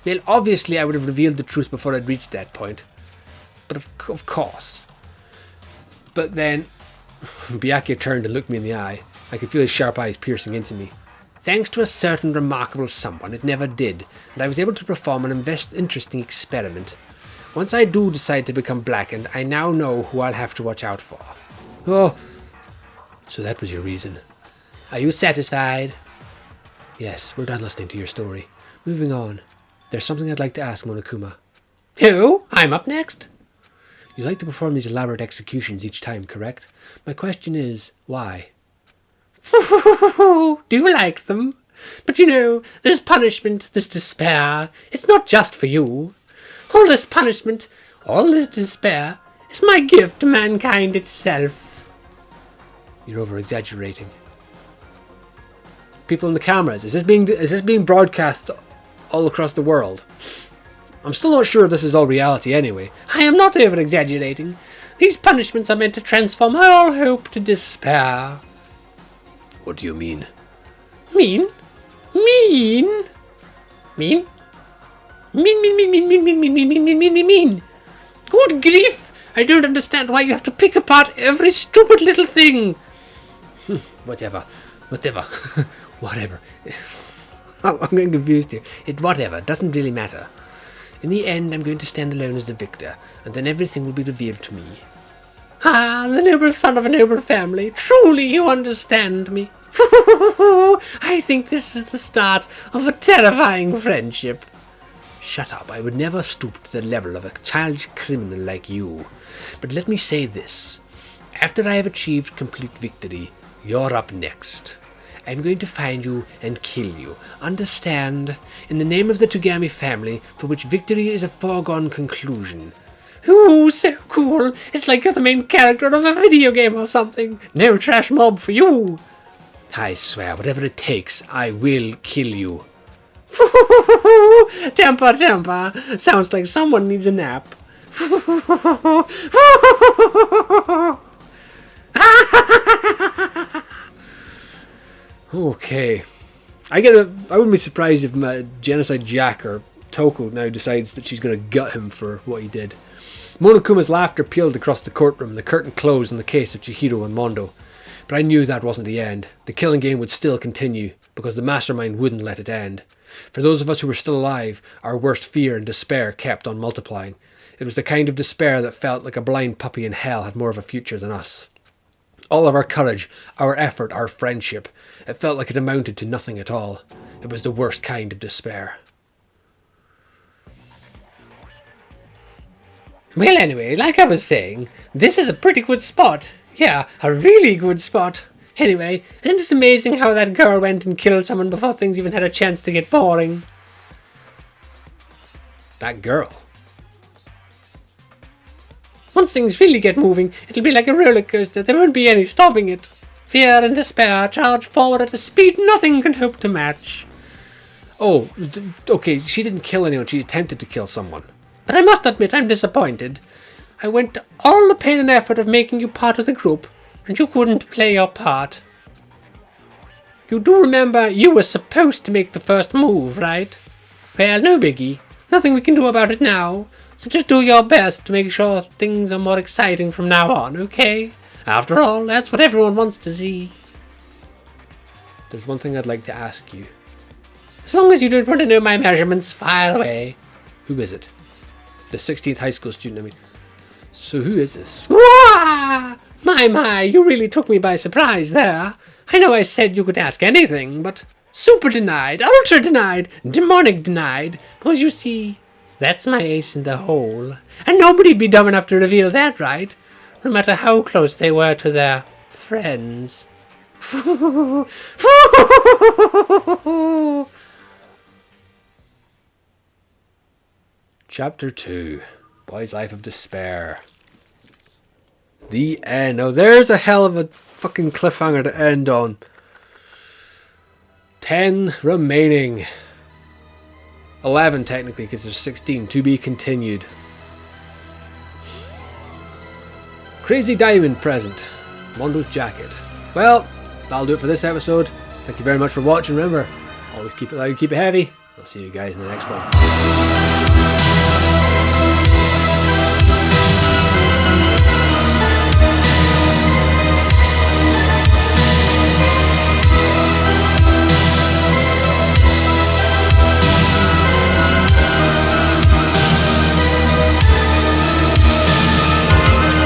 Speaker 1: Well, obviously I would have revealed the truth before I'd reached that point. But of course. But then, Byakuya turned and looked me in the eye. I could feel his sharp eyes piercing into me. Thanks to a certain remarkable someone, it never did, and I was able to perform an interesting experiment. Once I do decide to become blackened, I now know who I'll have to watch out for.
Speaker 2: Oh,
Speaker 1: so that was your reason. Are you satisfied? Yes, we're done listening to your story. Moving on. There's something I'd like to ask Monokuma. Who? I'm up next. You like to perform these elaborate executions each time, correct? My question is, why? Do you like them? But you know, this punishment, this despair, it's not just for you. All this punishment, all this despair, is my gift to mankind itself. You're over-exaggerating. People in the cameras, is this being broadcast all across the world? I'm still not sure if this is all reality anyway. I am not over-exaggerating. These punishments are meant to transform all hope to despair.
Speaker 2: What do you mean?
Speaker 1: Mean? Mean? Mean? Mean. Good grief! I don't understand why you have to pick apart every stupid little thing. Whatever. Whatever. I'm getting confused here. Whatever. Doesn't really matter. In the end, I'm going to stand alone as the victor, and then everything will be revealed to me. Ah, the noble son of a noble family. Truly you understand me. I think this is the start of a terrifying friendship. Shut up, I would never stoop to the level of a childish criminal like you. But let me say this. After I have achieved complete victory, you're up next. I'm going to find you and kill you. Understand? In the name of the Togami family, for which victory is a foregone conclusion. Ooh, so cool. It's like you're the main character of a video game or something. No trash mob for you. I swear, whatever it takes, I will kill you. Temper. Sounds like someone needs a nap. Okay. I wouldn't be surprised if Genocide Jack or Toko now decides that she's going to gut him for what he did. Monokuma's laughter peeled across the courtroom and the curtain closed in the case of Chihiro and Mondo. But I knew that wasn't the end. The killing game would still continue, because the mastermind wouldn't let it end. For those of us who were still alive, our worst fear and despair kept on multiplying. It was the kind of despair that felt like a blind puppy in hell had more of a future than us. All of our courage, our effort, our friendship. It felt like it amounted to nothing at all. It was the worst kind of despair. Well, anyway, like I was saying, this is a pretty good spot. Yeah, a really good spot. Anyway, isn't it amazing how that girl went and killed someone before things even had a chance to get boring? That girl. Once things really get moving, it'll be like a roller coaster. There won't be any stopping it. Fear and despair charge forward at a speed nothing can hope to match. Oh, okay, she didn't kill anyone. She attempted to kill someone. But I must admit I'm disappointed. I went to all the pain and effort of making you part of the group, and you couldn't play your part. You do remember you were supposed to make the first move, right? Well, no biggie. Nothing we can do about it now. So just do your best to make sure things are more exciting from now on, okay? After all, that's what everyone wants to see. There's one thing I'd like to ask you. As long as you don't want to know my measurements, fire away. Who is it? The 16th high school student, I mean. So who is this? Wah! My, you really took me by surprise there. I know I said you could ask anything, but super denied, ultra denied, demonic denied. Because you see, that's my ace in the hole. And nobody'd be dumb enough to reveal that, right? No matter how close they were to their friends. Chapter 2. Boy's Life of Despair. The end. Oh, there's a hell of a fucking cliffhanger to end on. 10 remaining. 11 technically, because there's 16 to be continued. Crazy diamond present. Mondo's jacket. Well, that'll do it for this episode. Thank you very much for watching. Remember, always keep it loud, keep it heavy. I'll see you guys in the next one.